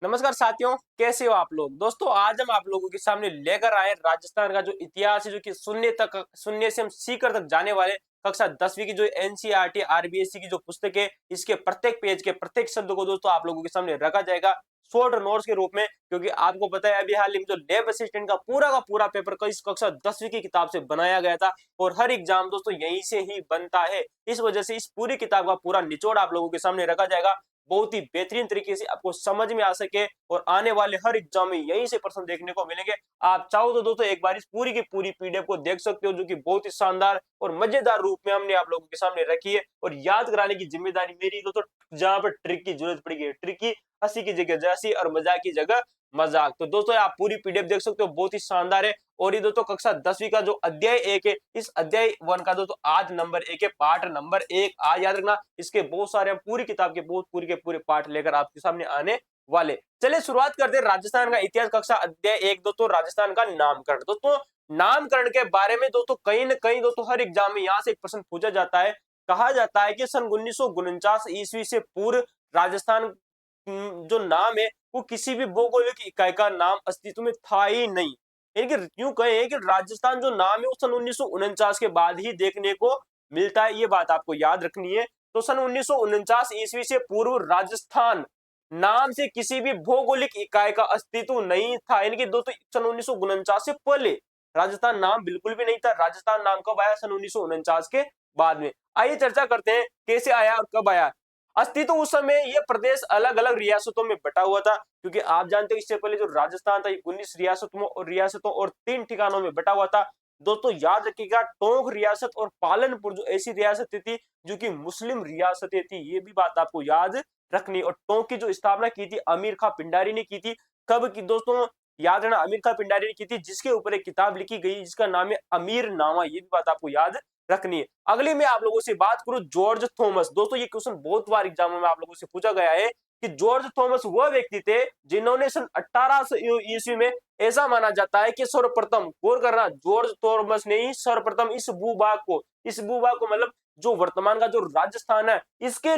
नमस्कार साथियों, कैसे हो आप लोग। दोस्तों आज हम आप लोगों के सामने लेकर आए राजस्थान का जो इतिहास है, जो कि शून्य से हम सीकर तक जाने वाले कक्षा 10वीं की जो एनसीईआरटी आरबीएससी की जो पुस्तक है, इसके प्रत्येक पेज के प्रत्येक शब्द को दोस्तों आप लोगों के सामने रखा जाएगा शॉर्ट नोट्स के रूप में। क्योंकि आपको पता है अभी हाल ही में जो लैब असिस्टेंट का पूरा पेपर इस कक्षा 10वीं की किताब से बनाया गया था और हर एग्जाम दोस्तों यहीं से ही बनता है। इस वजह से इस पूरी किताब का पूरा निचोड़ आप लोगों के सामने रखा जाएगा, बहुत ही बेहतरीन तरीके से आपको समझ में आ सके और आने वाले हर एग्जाम में यहीं से प्रश्न देखने को मिलेंगे। आप चाहो तो दोस्तों एक बार इस पूरी की पूरी पीडीएफ को देख सकते हो, जो कि बहुत ही शानदार और मजेदार रूप में हमने आप लोगों के सामने रखी है। और याद कराने की जिम्मेदारी मेरी दोस्तों, जहां पर ट्रिक की जरूरत पड़ेगी ट्रिक की, हंसी की जगह जैसी और मजाक की जगह मजाक। तो दोस्तों आप पूरी पीडीएफ देख सकते हो, बहुत ही शानदार है। और ये दोस्तों कक्षा 10वीं का जो अध्याय 1 है, इस अध्याय 1 का दोस्तों आज नंबर 1 है, पार्ट नंबर 1। आज याद रखना, इसके बहुत सारे हम पूरी किताब के बहुत पूरी के पूरे पार्ट लेकर आपके सामने आने वाले। चलिए शुरुआत करते हैं राजस्थान का इतिहास कक्षा अध्याय 1 दोस्तों, राजस्थान का नामकरण। दोस्तों नामकरण के बारे में दोस्तों कहीं न कहीं दोस्तों हर एग्जाम में यहाँ से एक प्रश्न पूछा जाता है। कहा जाता है कि सन 1949 ईस्वी से पूर्व राजस्थान जो नाम है वो किसी भी भौगोलिक इकाई का नाम अस्तित्व में था ही नहीं। यानी कि यूं कहें कि राजस्थान जो नाम है वो सन 1949 के बाद ही देखने को मिलता है, ये बात आपको याद रखनी है। तो सन 1949 ईस्वी से पूर्व राजस्थान नाम से किसी भी भौगोलिक इकाई का अस्तित्व नहीं था। यानी कि दोस्तों सन 1949 से पहले राजस्थान नाम बिल्कुल भी नहीं था। राजस्थान नाम कब आया? सन 1949 के बाद में। आइए चर्चा करते हैं कैसे आया और कब आया। अस्तित्व उस समय ये प्रदेश अलग अलग रियासतों में बटा हुआ था, क्योंकि आप जानते हैं इससे पहले जो राजस्थान था 19 रियासतों और 3 ठिकानों में बटा हुआ था। दोस्तों याद रखिएगा, टोंक रियासत और पालनपुर जो ऐसी रियासतें थी जो कि मुस्लिम रियासतें थी, ये भी बात आपको याद रखनी। और टोंक की जो स्थापना की थी अमीर खां पिंडारी ने की थी। कब की दोस्तों? याद रखना, अमीर खां पिंडारी ने की थी, जिसके ऊपर एक किताब लिखी गई जिसका नाम है अमीर नामा। ये भी बात आपको याद रखनी है। अगली मैं आप लोगों से बात करूं जॉर्ज थॉमस। दोस्तों ये क्वेश्चन बहुत बार एग्जामों में आप लोगों से पूछा गया है कि जॉर्ज थॉमस वह व्यक्ति थे जिन्होंने सन 1800 ईस्वी में, ऐसा माना जाता है कि सर्वप्रथम, गौर करना, जॉर्ज थॉमस ने ही सर्वप्रथम इस भूभाग को मतलब जो वर्तमान का जो राजस्थान है, इसके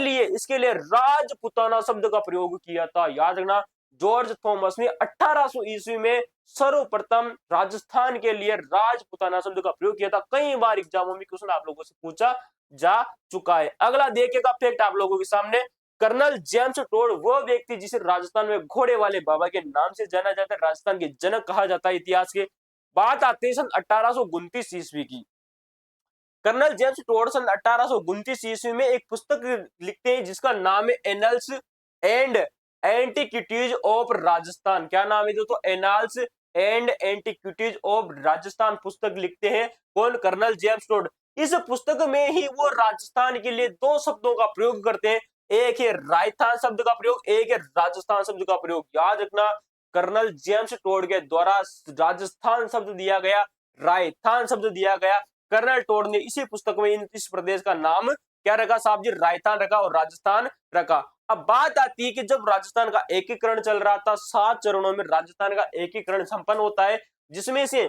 लिए राजपुताना शब्द का प्रयोग किया था। याद रखना, जॉर्ज थॉमस ने 1800 ईस्वी में सर्वप्रथम राजस्थान के लिए राजपुताना शब्द का प्रयोग किया था। कई बार एग्जामों में क्वेश्चन आप लोगों से पूछा जा चुका है। अगला देखिएगा फैक्ट आप लोगों के सामने, कर्नल जेम्स टोड वह व्यक्ति जिसे राजस्थान में घोड़े वाले बाबा के नाम से जाना जाता है, राजस्थान के जनक कहा जाता है इतिहास के। बात आती है सन 1829 ईस्वी की। कर्नल जेम्स टोड सन 1829 ईस्वी में एक पुस्तक लिखते हैं जिसका नाम है annals and antiquities of Rajasthan. क्या नाम है दोस्तों? Annals and antiquities of Rajasthan पुस्तक लिखते हैं कौन? Colonel James Tod. इस पुस्तक में ही वो राजस्थान के लिए दो शब्दों का प्रयोग करते हैं, एक है राजस्थान शब्द का प्रयोग, एक है राजस्थान शब्द का प्रयोग। याद रखना, कर्नल जेम्स टोड के द्वारा राजस्थान शब्द दिया गया, राजस्थान शब्द दिया गया। कर्नल टोड ने इसी पुस्तक में इस प्रदेश का नाम क्या रखा साहब जी? राजस्थान रखा और राजस्थान रखा। अब बात आती है कि जब राजस्थान का एकीकरण चल रहा था, 7 चरणों में राजस्थान का एकीकरण संपन्न होता है, जिसमें से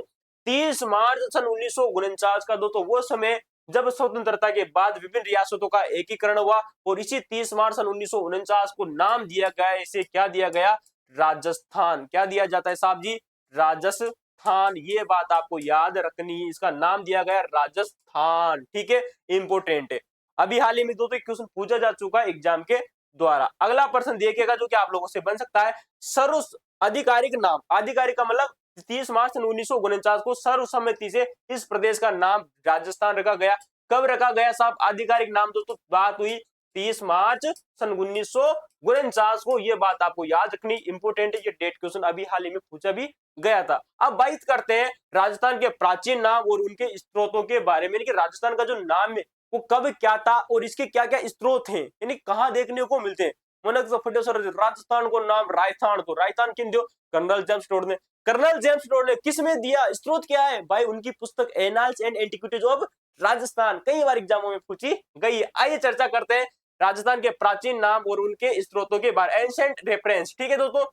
30 मार्च सन 1949 का दोस्तों वो समय जब स्वतंत्रता के बाद विभिन्न रियासतों का एकीकरण हुआ और इसी 30 मार्च सन 1949 को नाम दिया गया, इसे क्या दिया गया? राजस्थान। क्या दिया जाता है साहब जी? राजस्थान। ये बात आपको याद रखनी है, इसका नाम दिया गया राजस्थान। ठीक है, इंपोर्टेंट है। अभी हाल ही में दोस्तों क्वेश्चन पूछा जा चुका है एग्जाम के द्वारा। अगला प्रश्न देखिएगा जो कि आप लोगों से बन सकता है, सर्व आधिकारिक नाम। आधिकारिक का मतलब 30 मार्च 1949 को सर्वसम्मति से इस प्रदेश का नाम राजस्थान रखा गया। कब रखा गया साहब आधिकारिक नाम? दोस्तों बात हुई 30 मार्च सन 1949 को। यह बात आपको याद रखनी इंपोर्टेंट है, ये डेट क्वेश्चन अभी हाल ही में पूछा भी गया था। अब बात करते हैं राजस्थान के प्राचीन नाम और उनके स्त्रोतों के बारे में, कि राजस्थान का जो नाम है वो कब क्या था और इसके क्या क्या स्त्रोत हैं, यानी कहाँ देखने को मिलते हैं। राजस्थान को नाम राजस्थान, तो राजस्थान किन दियो? कर्नल जेम्स टोड ने। कर्नल जेम्स टोड ने किस में दिया? स्त्रोत क्या है भाई? उनकी पुस्तक annals and antiquities of Rajasthan, कई बार एग्जामों में पूछी गई है। आइए चर्चा करते हैं राजस्थान के प्राचीन नाम और उनके स्त्रोतों के बारे। एंशिएंट रेफरेंस, ठीक है दोस्तों,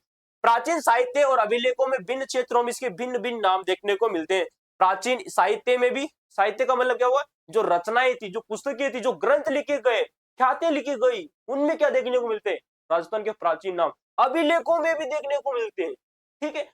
प्राचीन साहित्य और अभिलेखों में भिन्न क्षेत्रों में इसके भिन्न भिन्न नाम देखने को मिलते हैं। प्राचीन साहित्य में भी, साहित्य का मतलब क्या हुआ? जो रचनाएं थी, जो पुस्तकें थी, जो ग्रंथ लिखे गए, ख्यातें लिखी गई, उनमें क्या देखने को मिलते हैं? राजस्थान के प्राचीन नाम। अभिलेखों में भी देखने को मिलते हैं। ठीक है,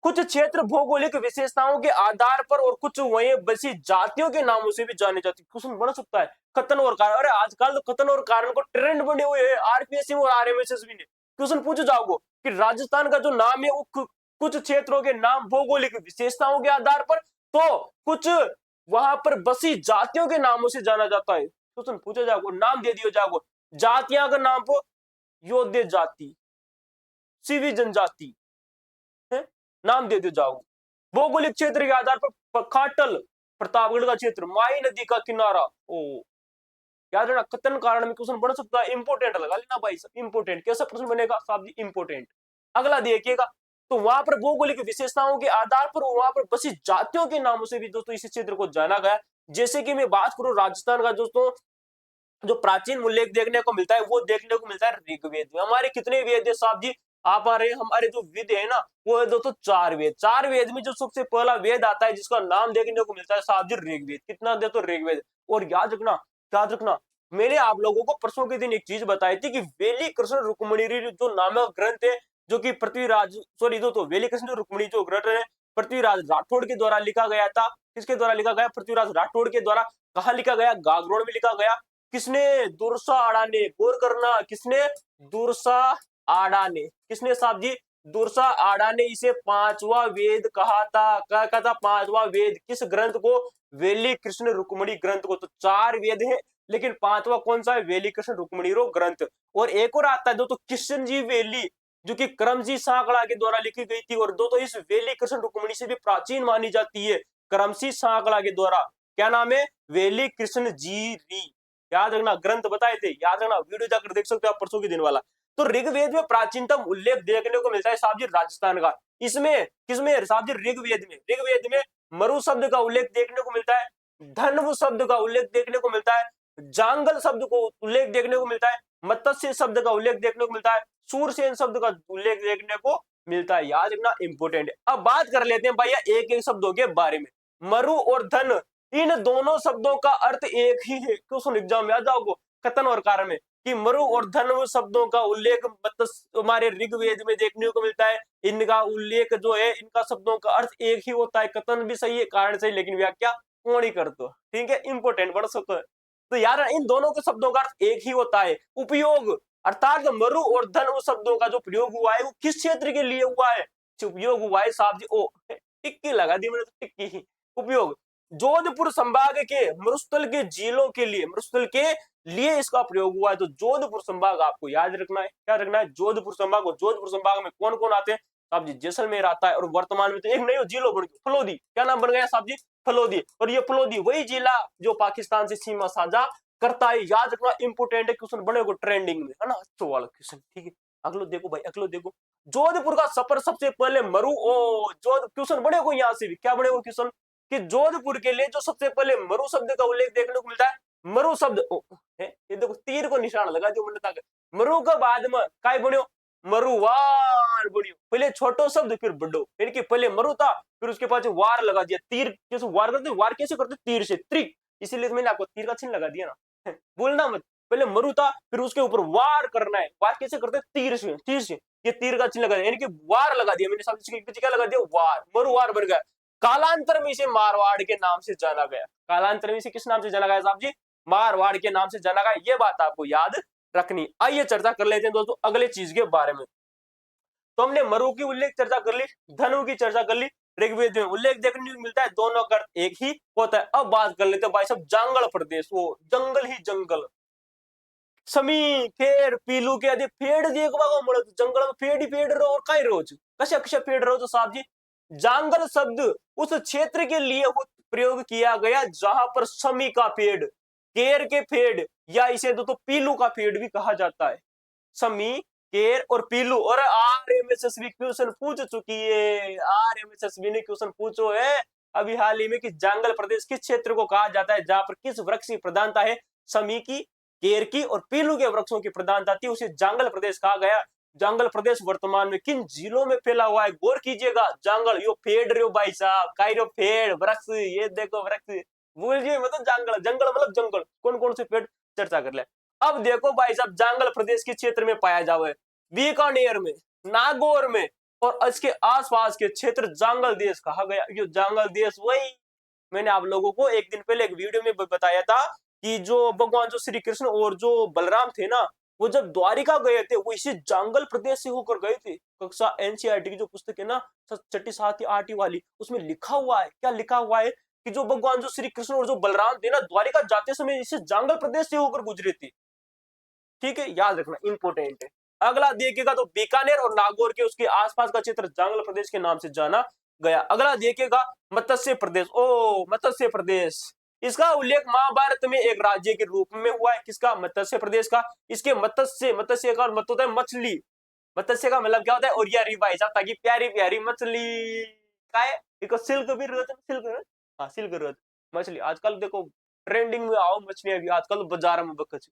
कुछ क्षेत्र भौगोलिक विशेषताओं के आधार पर और कुछ वहीं बसी जातियों के नामों से भी जाने जाती है। क्वेश्चन बन सकता है कथन और कारण। अरे आजकल तो कथन और कारण को ट्रेंड बने हुए हैं आरपीएससी और आरएमएसएसबी ने। क्वेश्चन पूछो जाओगे कि राजस्थान का जो नाम है वो कुछ क्षेत्रों के नाम भौगोलिक विशेषताओं के आधार पर, तो कुछ वहां पर बसी जातियों के नामों से जाना जाता है। क्वेश्चन पूछा जाओगे, नाम दे दियो जाओगे, जातियां का नाम पर योद्ध जाति, सीवी जनजाति है, नाम दे दियो जाओगे। भौगोलिक क्षेत्र के आधार पर खाटल प्रतापगढ़ का क्षेत्र, माई नदी का किनारा। ओ याद रखना, कथन कारण में क्वेश्चन बन सकता है, इंपोर्टेंट लगा लेना भाई सब, इंपोर्टेंट। कैसा प्रश्न बनेगा साहब जी, इंपोर्टेंट। अगला देखिएगा, तो वहां पर भौगोलिक विशेषताओं के आधार पर वहां पर बसी जातियों के नामों से भी दोस्तों इस क्षेत्र को जाना गया। जैसे कि मैं बात करूं राजस्थान का दोस्तों, जो प्राचीन उल्लेख देखने को मिलता है वो देखने को मिलता है ऋग्वेद में। हमारे कितने वेद है साहब जी, आप आ रहे हमारे जो वेद है ना वो है दोस्तों 4 वेद। 4 वेद में जो सबसे पहला वेद आता है जिसका नाम देखने को मिलता है साहब जी ऋग्वेद। कितना दे तो ऋग्वेद। और याद रखना, मैंने आप लोगों को परसों के दिन एक चीज बताई थी कि वेली कृष्ण रुक्मणी जो नामक ग्रंथ है, जो कि पृथ्वीराज सॉरी दो तो वेली कृष्ण रुक्मणी जो ग्रंथ है पृथ्वीराज राठौड़ के द्वारा लिखा गया था। किसके द्वारा लिखा गया? पृथ्वीराज राठौड़ के द्वारा। कहा लिखा गया? गागरोड़ में लिखा गया। किसने? दुर्सा आड़ा ने। गौर करना, किसने? दुर्सा आड़ा ने। किसने साहब जी? दुर्सा आड़ा ने इसे 5वां वेद कहा था। क्या कहा था? 5वां वेद। किस ग्रंथ को? वेली कृष्ण रुक्मणी ग्रंथ को। तो 4 वेद है लेकिन 5वां कौन सा है? वेली कृष्ण रुक्मणी रो ग्रंथ। और एक और आता है दोस्तों किशन जी वेली, जो कि करमजी सांकड़ा के द्वारा लिखी गई थी। और दोस्तों इस वेली कृष्ण रुक्मणी से भी प्राचीन मानी जाती है, करमसी सांकड़ा के द्वारा। क्या नाम है? वेली कृष्ण जी री। याद रखना, ग्रंथ बताए थे, याद रखना, वीडियो जाकर देख सकते हो आप परसों के दिन वाला। तो ऋग्वेद में प्राचीनतम उल्लेख देखने को मिलता है साहब जी राजस्थान का। इसमें किसमें साहब जी? ऋग्वेद में। ऋग्वेद में मरु शब्द का उल्लेख देखने को मिलता है, धन्व शब्द का उल्लेख देखने को मिलता है, जांगल शब्द को उल्लेख देखने को मिलता है, मत्स्य शब्द का उल्लेख देखने को मिलता है, सूरसेन शब्द का उल्लेख देखने को मिलता है। याद रखना, इंपोर्टेंट है। अब बात कर लेते हैं भैया एक एक शब्दों के बारे में। मरु और धन, इन दोनों शब्दों का अर्थ एक ही है। क्वेश्चन एग्जाम में आ जाओगे कथन और कारण में कि मरु और धन शब्दों का उल्लेख मतलब हमारे ऋग्वेद में देखने को मिलता है। इनका उल्लेख जो है, इनका शब्दों का अर्थ एक ही होता है। कथन भी सही है, कारण सही, लेकिन व्याख्या कौन ही कर दो। ठीक है, इंपोर्टेंट बढ़ सकता है। तो यार इन दोनों के शब्दों का अर्थ एक ही होता है। उपयोग अर्थात मरु और धन शब्दों का जो प्रयोग हुआ है वो किस क्षेत्र के लिए हुआ है? उपयोग हुआ है साहब जी, ओ टिक्की लगा दी मैंने तो, टिक्की ही। उपयोग जोधपुर संभाग के मरुस्थल के जिलों के लिए, मरुस्थल के लिए इसका प्रयोग हुआ है। तो जोधपुर संभाग आपको याद रखना है। क्या रखना है? जोधपुर संभाग। और जोधपुर संभाग में कौन कौन आते हैं साहब जी? जैसलमेर आता है। और वर्तमान में तो एक नई जिलो बन गई फलोदी। क्या नाम बन गया साहब जी? फलोदी। और ये फलोदी वही जिला जो पाकिस्तान से सीमा साझा करता है। याद रखना, इंपोर्टेंट है, क्वेश्चन बनेगा ट्रेंडिंग में, है ना? अच्छा वाला क्वेश्चन। ठीक है, अगलो देखो भाई, अगलो देखो। जोधपुर का सफर सबसे पहले मरु ओ जोध क्वेश्चन बनेगा यहाँ से भी। क्या बनेगा क्वेश्चन कि जोधपुर के लिए जो सबसे पहले मरु शब्द का उल्लेख देखने को मिलता है। मरु शब्द ये देखो तीर को निशान लगा जो मैंने ताकत। मरु का बाद में काय बन्यो? मरुवार बन्यो। पहले छोटो शब्द फिर बड़ो, यानी कि पहले मरु था फिर उसके पास वार लगा दिया। तीर कैसे वार करते? वार कैसे करते? तीर से, त्रिक। इसीलिए तो मैंने आपको तीर का चिन्ह लगा दिया ना। बोलना मत, पहले मरु था फिर उसके ऊपर वार करना है। वार कैसे करते? तीर से, तीर से। ये तीर का चिन्ह लगा दिया, यानी कि वार लगा दिया मैंने साहब। क्या लगा दिया? वार, मरुवार बन गया। कालांतर में इसे मारवाड़ के नाम से जाना गया। कालांतर में इसे किस नाम से जाना गया साहब जी? मारवाड़ के नाम से जाना गया। ये बात आपको याद रखनी। आइए चर्चा कर लेते हैं दोस्तों अगले चीज के बारे में। तो हमने मरु की उल्लेख चर्चा कर ली, धनु की चर्चा कर ली। ऋग्वेद में उल्लेख देखने को मिलता है, दोनों का अर्थ एक ही होता है। अब बात कर लेते हैं भाई साहब जांगल प्रदेश, वो जंगल ही जंगल। समी फेड़ पीलू के आदि पेड़ देखवा जंगल में पेड़ ही पेड़ रहो और कई रोज कशा कशा पेड़ रहो। तो साहब जी जांगल शब्द उस क्षेत्र के लिए प्रयोग किया गया जहां पर समी का पेड़, केर के पेड़, या इसे तो पीलू का पेड़ भी कहा जाता है। समी, केर और पीलू। और आरएमएसएसबी क्वेश्चन पूछ चुकी है, आरएमएसएसबी ने क्वेश्चन पूछो है अभी हाल ही में कि जांगल प्रदेश किस क्षेत्र को कहा जाता है जहां पर किस वृक्ष की प्रधानता है? समी की, केर की और पीलू के वृक्षों की प्रधानता थी, उसे जांगल प्रदेश कहा गया। जांगल प्रदेश वर्तमान में किन जिलों में फैला हुआ है? गौर कीजिएगा, जांगल यो पेड़ रहे हो भाई साहब, कायरो पेड़ वृक्ष, ये देखो वृक्ष, भूल जी मतलब जांगल, जंगल मतलब जंगल, कौन कौन से पेड़ चर्चा कर ले। अब देखो भाई साहब जांगल प्रदेश के क्षेत्र में पाया जावे बीकानेर में, नागौर में और इसके आसपास के क्षेत्र जांगल देश कहा गया। ये जांगल देश वही मैंने आप लोगों को एक दिन पहले एक वीडियो में बताया था कि जो भगवान जो श्री कृष्ण और जो बलराम थे ना, वो जब द्वारिका गए थे वो इसी जंगल प्रदेश से होकर गए थे। कक्षा एनसीईआरटी की जो पुस्तक है ना, छठी सातवीं आठवीं वाली, उसमें लिखा हुआ है, क्या लिखा हुआ है कि जो भगवान जो श्री कृष्ण और जो बलराम थे ना, द्वारिका जाते समय इसी जंगल प्रदेश से होकर गुजरे थे। ठीक है, याद रखना, इंपोर्टेंट है। अगला देखिएगा तो बीकानेर और नागौर के उसके आसपास का क्षेत्र जंगल प्रदेश के नाम से जाना गया। अगला देखिएगा मत्स्य प्रदेश। ओ मत्स्य प्रदेश, इसका उल्लेख महाभारत में एक राज्य के रूप में हुआ है। किसका? मत्स्य प्रदेश का। इसके मत्स्य, मत्स्य का मतलब होता है मछली। मत्स्य का मतलब क्या होता है? और यार भाई साहब, ताकि प्यारी प्यारी मछली का है। देखो सिल्क भी रहता है, सिल्क, हाँ सिल्क रहता मछली। आजकल देखो ट्रेंडिंग में आओ मछलियां भी आजकल बाजार में बकच।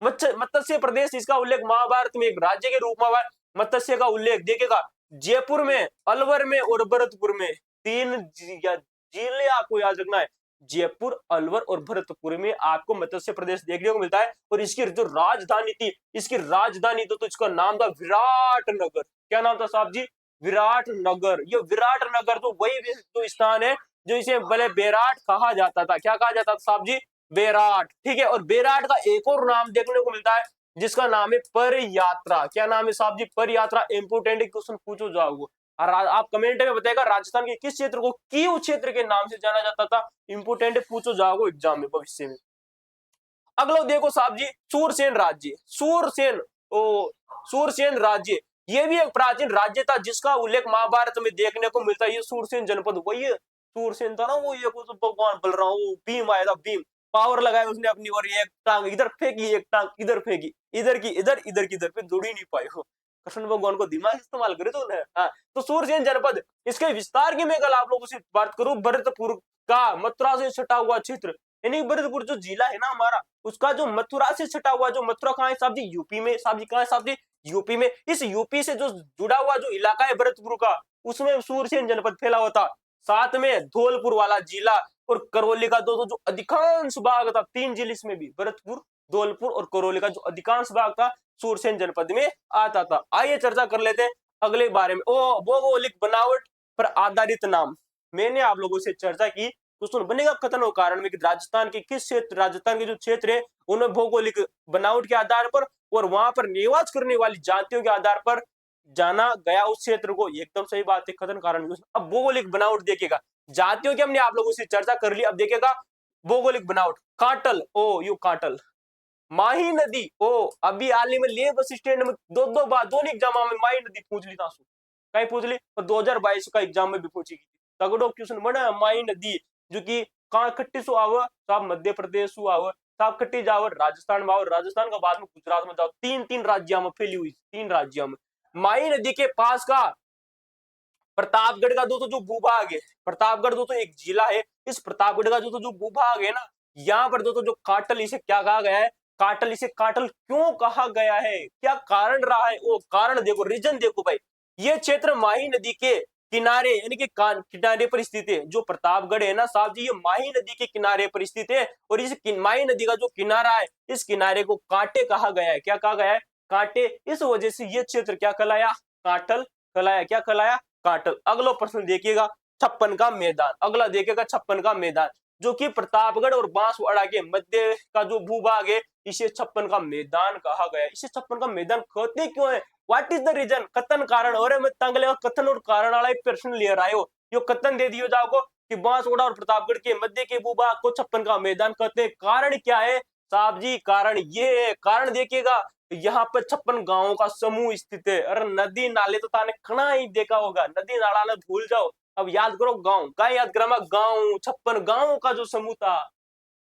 मत्स्य प्रदेश, इसका उल्लेख महाभारत में एक राज्य के रूप में हुआ। मत्स्य का उल्लेख देखिएगा जयपुर में, अलवर में और भरतपुर में। तीन जिले आपको याद रखना है, जयपुर, अलवर और भरतपुर में आपको मत्स्य प्रदेश देखने को मिलता है। और इसकी जो राजधानी थी, इसकी राजधानी तो इसका नाम था विराट नगर। क्या नाम था साहब जी? विराट नगर। ये विराट नगर तो वही तो स्थान है जो इसे भले बेराट कहा जाता था। क्या कहा जाता था साहब जी? बेराट। ठीक है, और बेराट का एक और नाम देखने को मिलता है जिसका नाम है पर यात्रा। क्या नाम है साहब जी? पर यात्रा। इंपोर्टेंट क्वेश्चन पूछो जाओगे और आप कमेंट में बताएगा राजस्थान के किस क्षेत्र को कीव क्षेत्र के नाम से जाना जाता था। इंपोर्टेंट पूछो जाओगे एग्जाम में भविष्य में। अगला देखो साहब जी, सूरसेन राज्य। सूरसेन, ओ सूरसेन राज्य, ये भी एक प्राचीन राज्य था जिसका उल्लेख महाभारत में देखने को मिलता है। ये सूरसेन जनपद वही है। सूरसेन था ना वो, ये भगवान बलराम, वो भीम आया था, भीम पावर लगाया उसने अपनी, और एक टांग इधर फेंकी, एक टांग इधर फेंकी, इधर की इधर, इधर की इधर, पे जुड़ ही नहीं पाए हो। कृष्ण भगवान को दिमाग इस्तेमाल करे तो उन्हें। हाँ, तो सूरसेन जनपद, इसके विस्तार की मैं कल आप लोगों से बात करूं, भरतपुर का मथुरा से सटा हुआ क्षेत्र, यानी भरतपुर जो जिला है ना हमारा, उसका जो मथुरा से सटा हुआ, जो मथुरा कहाँ है साहब जी? यूपी में। साहब जी कहाँ है साहब जी? यूपी में। इस यूपी से जो जुड़ा हुआ जो इलाका है भरतपुर का, उसमें सूरसेन जनपद फैला हुआ था। साथ में धौलपुर वाला जिला और करौली का जो अधिकांश भाग था, तीन जिले इसमें भी, भरतपुर, धौलपुर और करौली का जो अधिकांश भाग था सूरसेन जनपद में आता था। आइए चर्चा कर लेते हैं अगले बारे में। ओ भौगोलिक बनावट पर आधारित नाम। मैंने आप लोगों से चर्चा की, क्वेश्चन बनेगा कथन और कारण में कि राजस्थान के किस क्षेत्र, राजस्थान के जो क्षेत्र है उनमें भौगोलिक बनावट के आधार पर और वहां पर निवास करने वाली जातियों के आधार पर जाना गया उस क्षेत्र को। एकदम सही बात है, कथन कारण। अब भौगोलिक बनावट देखिएगा, जातियों की हमने आप लोगों से चर्चा कर ली। अब देखिएगा भौगोलिक बनावट। काटल, ओ यू काटल। माही नदी, ओ अभी हाल ही में ले बस स्टैंड में दो बार दोनों एग्जाम में माही नदी पूछ ली था, कहीं पूछ ली, और 2022 का एग्जाम में भी पूछी गई। तगड़ो क्वेश्चन बना। माही नदी जो कि कहाँ खट्टी सु आव साहब? मध्य प्रदेश सु आव साहब, खट्टी जाव राजस्थान में, और राजस्थान का बाद में गुजरात में जाओ। तीन तीन राज्यों में फैली हुई, तीन राज्यों में। माही नदी के पास का प्रतापगढ़ का दोस्तों जो भूभाग है, प्रतापगढ़ दोस्तों एक जिला है, इस प्रतापगढ़ का जो भूभाग है ना, यहाँ पर दोस्तों जो काटल, इसे क्या कहा गया है? काटल। इसे काटल क्यों कहा गया है? क्या कारण रहा है? वो कारण देखो, रीजन देखो भाई। ये क्षेत्र माही नदी के किनारे, यानी कि किनारे पर स्थित है। जो प्रतापगढ़ है ना साहब जी, ये माही नदी के किनारे पर स्थित है। और इस माही नदी का जो किनारा है, इस किनारे को कांटे कहा गया है। क्या कहा गया है? कांटे। इस वजह से ये क्षेत्र क्या कहलाया? काटल कहलाया। क्या कहलाया? काटल। अगला प्रश्न देखिएगा, छप्पन का मैदान। अगला देखिएगा छप्पन का मैदान, जो कि प्रतापगढ़ और बांसवाड़ा के मध्य का जो भूभाग है, इसे छप्पन का मैदान कहा गया है। इसे छप्पन का मैदान कहते क्यों है? What is the reason? कथन कारण। और मैं तंगले कथन और कारण वाला एक प्रश्न लेकर आयो, यो कथन दे दियो जाओ कि बांसवाड़ा और प्रतापगढ़ के मध्य के भूभाग को छप्पन का मैदान कहते हैं। कारण क्या है साहब जी? कारण ये है, कारण देखिएगा, यहाँ पर 56 गांवों का समूह स्थित है। अरे नदी नाले तो ताने कना ही देखा होगा, नदी नाला ने भूल जाओ, अब याद करो गांव। क्या याद करा? गांव, 56 गांवों का जो समूह था,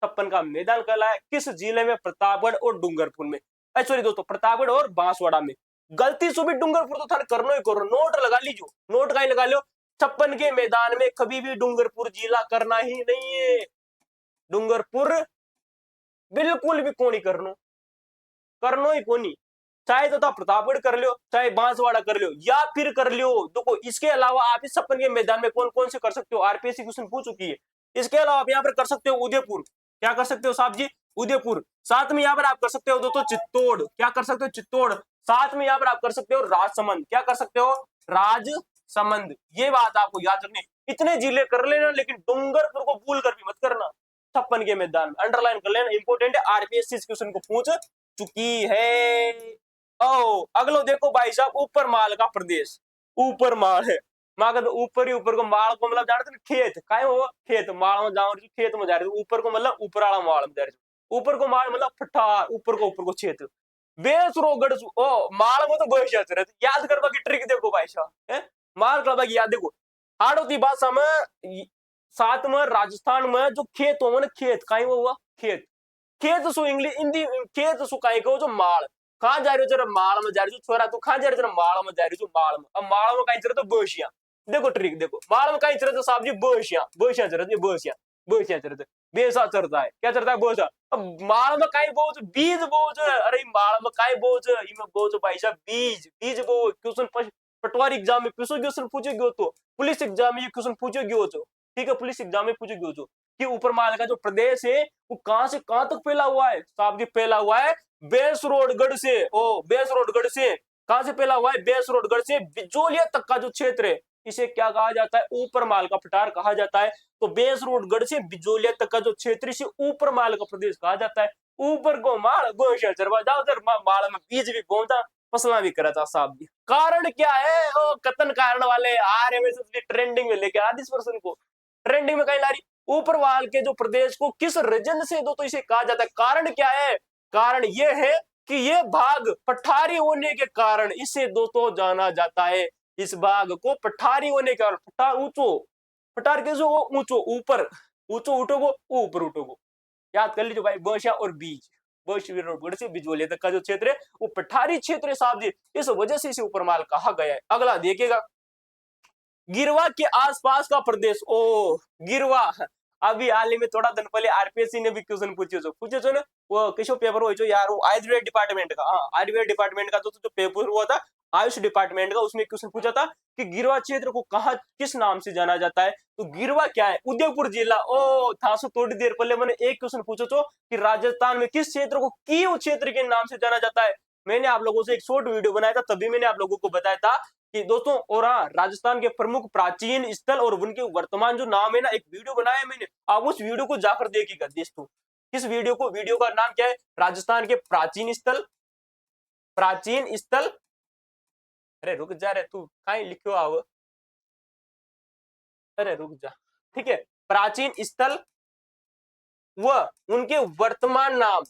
छप्पन का मैदान कहलाया। किस जिले में? प्रतापगढ़ और डूंगरपुर में। सॉरी दोस्तों, प्रतापगढ़ और बांसवाड़ा में। गलती से भी डूंगरपुर तो थाने करनो ही करो, नोट लगा लीजिए, नोट का ही लगा लो। 56 के मैदान में कभी भी डूंगरपुर जिला करना ही नहीं है। डूंगरपुर बिल्कुल भी कोनी करनो ही कोनी। चाहे तो प्रतापगढ़ कर लियो, चाहे बांसवाड़ा कर लियो, या फिर कर लियो। देखो इसके अलावा आप इस 56 के मैदान में कौन कौन से कर सकते हो? आरपीएससी क्वेश्चन पूछ चुकी है। इसके अलावा आप यहाँ पर कर सकते हो उदयपुर। क्या कर सकते हो साहब जी? उदयपुर। साथ में यहाँ पर आप कर सकते हो दोस्तों चित्तौड़। क्या कर सकते हो? चित्तौड़। साथ में यहाँ पर आप कर सकते हो राजसमंद, क्या कर सकते हो, राजसमंद। ये बात आपको याद रखनी, इतने जिले कर लेना लेकिन डूंगरपुर को भूल कर भी मत करना। 56 के मैदान में अंडरलाइन कर लेना, इंपोर्टेंट है, आरपीएससी इस क्वेश्चन को पूछ चुकी है। ओ अगलो देखो भाई साहब, ऊपर माल का प्रदेश, ऊपर माल है, माँ का तो ऊपर ही ऊपर को माल को मतलब जानते खेत का हो, खेत माल में जाओ, खेत में जा रहे ऊपर को मतलब ऊपर वाला माल में जा रहे, ऊपर को माल मतलब फटार, ऊपर को क्षेत्र, बेसरो गढ़ ओ माल में तो गोश याद करवा की ट्रिक देखो भाई साहब, माल करवा की याद देखो, हाड़ोती भाषा में साथ में राजस्थान में जो खेत हो ना, खेत कहीं हुआ खेत, खेत सु इंग्लिश हिंदी खेत सु कहीं को जो माल, कहाँ जा रहे हो जरा माल में जा रही हो छोरा, तू कहाँ जा रहे हो जरा माल में जा रही हो, माल में, अब माल में कहीं चले तो बोशिया, देखो ट्रिक देखो, माल में कहीं चले तो साहब जी बोशिया, बोशिया चलते बोशिया, बोशिया चलते बेसा चढ़ता है, क्या चढ़ता है बोसा, अब माल में कहीं बोझ बीज बोझ, अरे माल में कहीं बोझ, इमे बोझ भाई साहब बीज, बीज बोझ क्वेश्चन पटवारी एग्जाम में क्वेश्चन पूछे गयो, तो पुलिस एग्जाम में ये क्वेश्चन पूछे गयो, तो ठीक है पुलिस एग्जाम में पूछे गयो, तो कि ऊपर माल का जो प्रदेश है वो कहां से कहां तक फैला हुआ है, साहब जी फैला हुआ है बेसरोडगढ़ से, ओ बेसरोडगढ़ से कहां से फैला हुआ है, बेसरोडगढ़ से बिजोलिया तक का जो क्षेत्र है इसे क्या कहा जाता है, ऊपर माल का पठार कहा जाता है। तो बेसरोडगढ़ से बिजोलिया तक का जो क्षेत्र इसे ऊपर माल का प्रदेश कहा जाता है। ऊपर को माल गोशा चरवा जाओ उधर माल में बीज भी बोता फसला भी करा था साहब जी। कारण क्या है, ओ कथन कारण वाले आरएमएस ट्रेंडिंग में लेके आदि पर्सन को ट्रेंडिंग में कहीं ला रही, ऊपर वाल के जो प्रदेश को किस रीजन से दो तो इसे कहा जाता है, कारण क्या है, कारण ये है कि ये भाग पठारी होने के कारण इसे दोस्तों जाना जाता है, इस भाग को पठारी होने के कारण, पठार ऊंचो, पठार के जो ऊंचो ऊपर, ऊंचो उठोगो ऊपर उठोगो, याद कर लीजिए भाई, बर्षा और बीज, बर्ष से बिजोलिया तक का जो क्षेत्र है वो पठारी क्षेत्र है साहब जी, इस वजह से इसे ऊपर माल कहा गया है। अगला देखिएगा, गिरवा के आसपास का प्रदेश, ओ गिरवा, अभी हाल ही में थोड़ा दिन पहले आरपीएससी ने भी क्वेश्चन पूछे जो ना, वो किसो पेपर हो जो यार, वो आयुर्वेद डिपार्टमेंट का, हाँ आयुर्वेद डिपार्टमेंट का जो पेपर हुआ था आयुष डिपार्टमेंट का, उसमें क्वेश्चन पूछा था कि गिरवा क्षेत्र को कहा किस नाम से जाना जाता है, तो गिरवा क्या है, उदयपुर जिला, ओ था सो थोड़ी देर पहले मैंने एक क्वेश्चन पूछा तो कि राजस्थान में किस क्षेत्र को कीव क्षेत्र के नाम से जाना जाता है, मैंने आप लोगों से एक शॉर्ट वीडियो बनाया था, तभी मैंने आप लोगों को बताया था कि दोस्तों, और हाँ राजस्थान के प्रमुख प्राचीन स्थल और उनके वर्तमान जो नाम है ना, एक वीडियो बनाया है मैंने, आप उस वीडियो को जाकर देखिएगा दोस्तों, इस वीडियो को, वीडियो का नाम क्या है, राजस्थान के प्राचीन स्थल, प्राचीन स्थल, अरे रुक जा रे तू कहीं लिखो आओ, अरे रुक जा, ठीक है, प्राचीन स्थल व उनके वर्तमान नाम,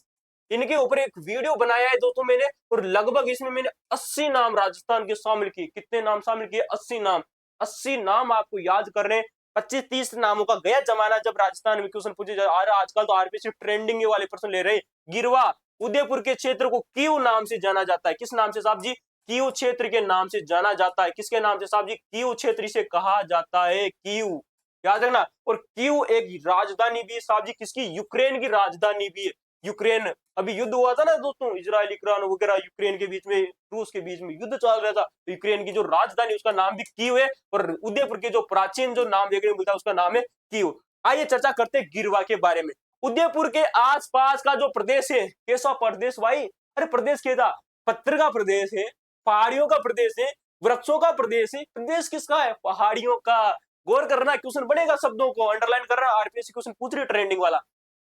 इनके ऊपर एक वीडियो बनाया है दोस्तों मैंने, और लगभग इसमें मैंने 80 नाम राजस्थान के शामिल किए, कितने नाम शामिल किए, 80 नाम, 80 नाम आपको याद करने, 25-30 नामों का गया जमाना जब राजस्थान में क्वेश्चन पूछे जा रहा, आजकल तो आरपीएससी ट्रेंडिंग वाले प्रश्न ले रहे। गिरवा उदयपुर के क्षेत्र को कीव नाम से जाना जाता है, किस नाम से साहब जी, कीव क्षेत्र के नाम से जाना जाता है, किसके नाम से साहब जी, कीव क्षेत्र से कहा जाता है, कीव, याद रखना। और कीव एक राजधानी भी है साहब जी, किसकी, यूक्रेन की राजधानी भी है, यूक्रेन, अभी युद्ध हुआ था ना दोस्तों, इजराइल ईरान वगैरह यूक्रेन के बीच में, रूस के बीच में युद्ध चल रहा था, तो यूक्रेन की जो राजधानी उसका नाम भी कीव है, और उदयपुर के जो प्राचीन जो नाम देखने को मिलता है उसका नाम है कीव। आइए चर्चा करते हैं गिरवा के बारे में। उदयपुर के आसपास का जो प्रदेश है, कैसा प्रदेश भाई, अरे प्रदेश क्या था, पत्थर का प्रदेश है, पहाड़ियों का प्रदेश है, वृक्षों का प्रदेश है, प्रदेश किसका है, पहाड़ियों का। गौर करना, क्वेश्चन बनेगा, शब्दों को अंडरलाइन कर रहा है, आरपीएससी क्वेश्चन पूछ रही ट्रेंडिंग वाला।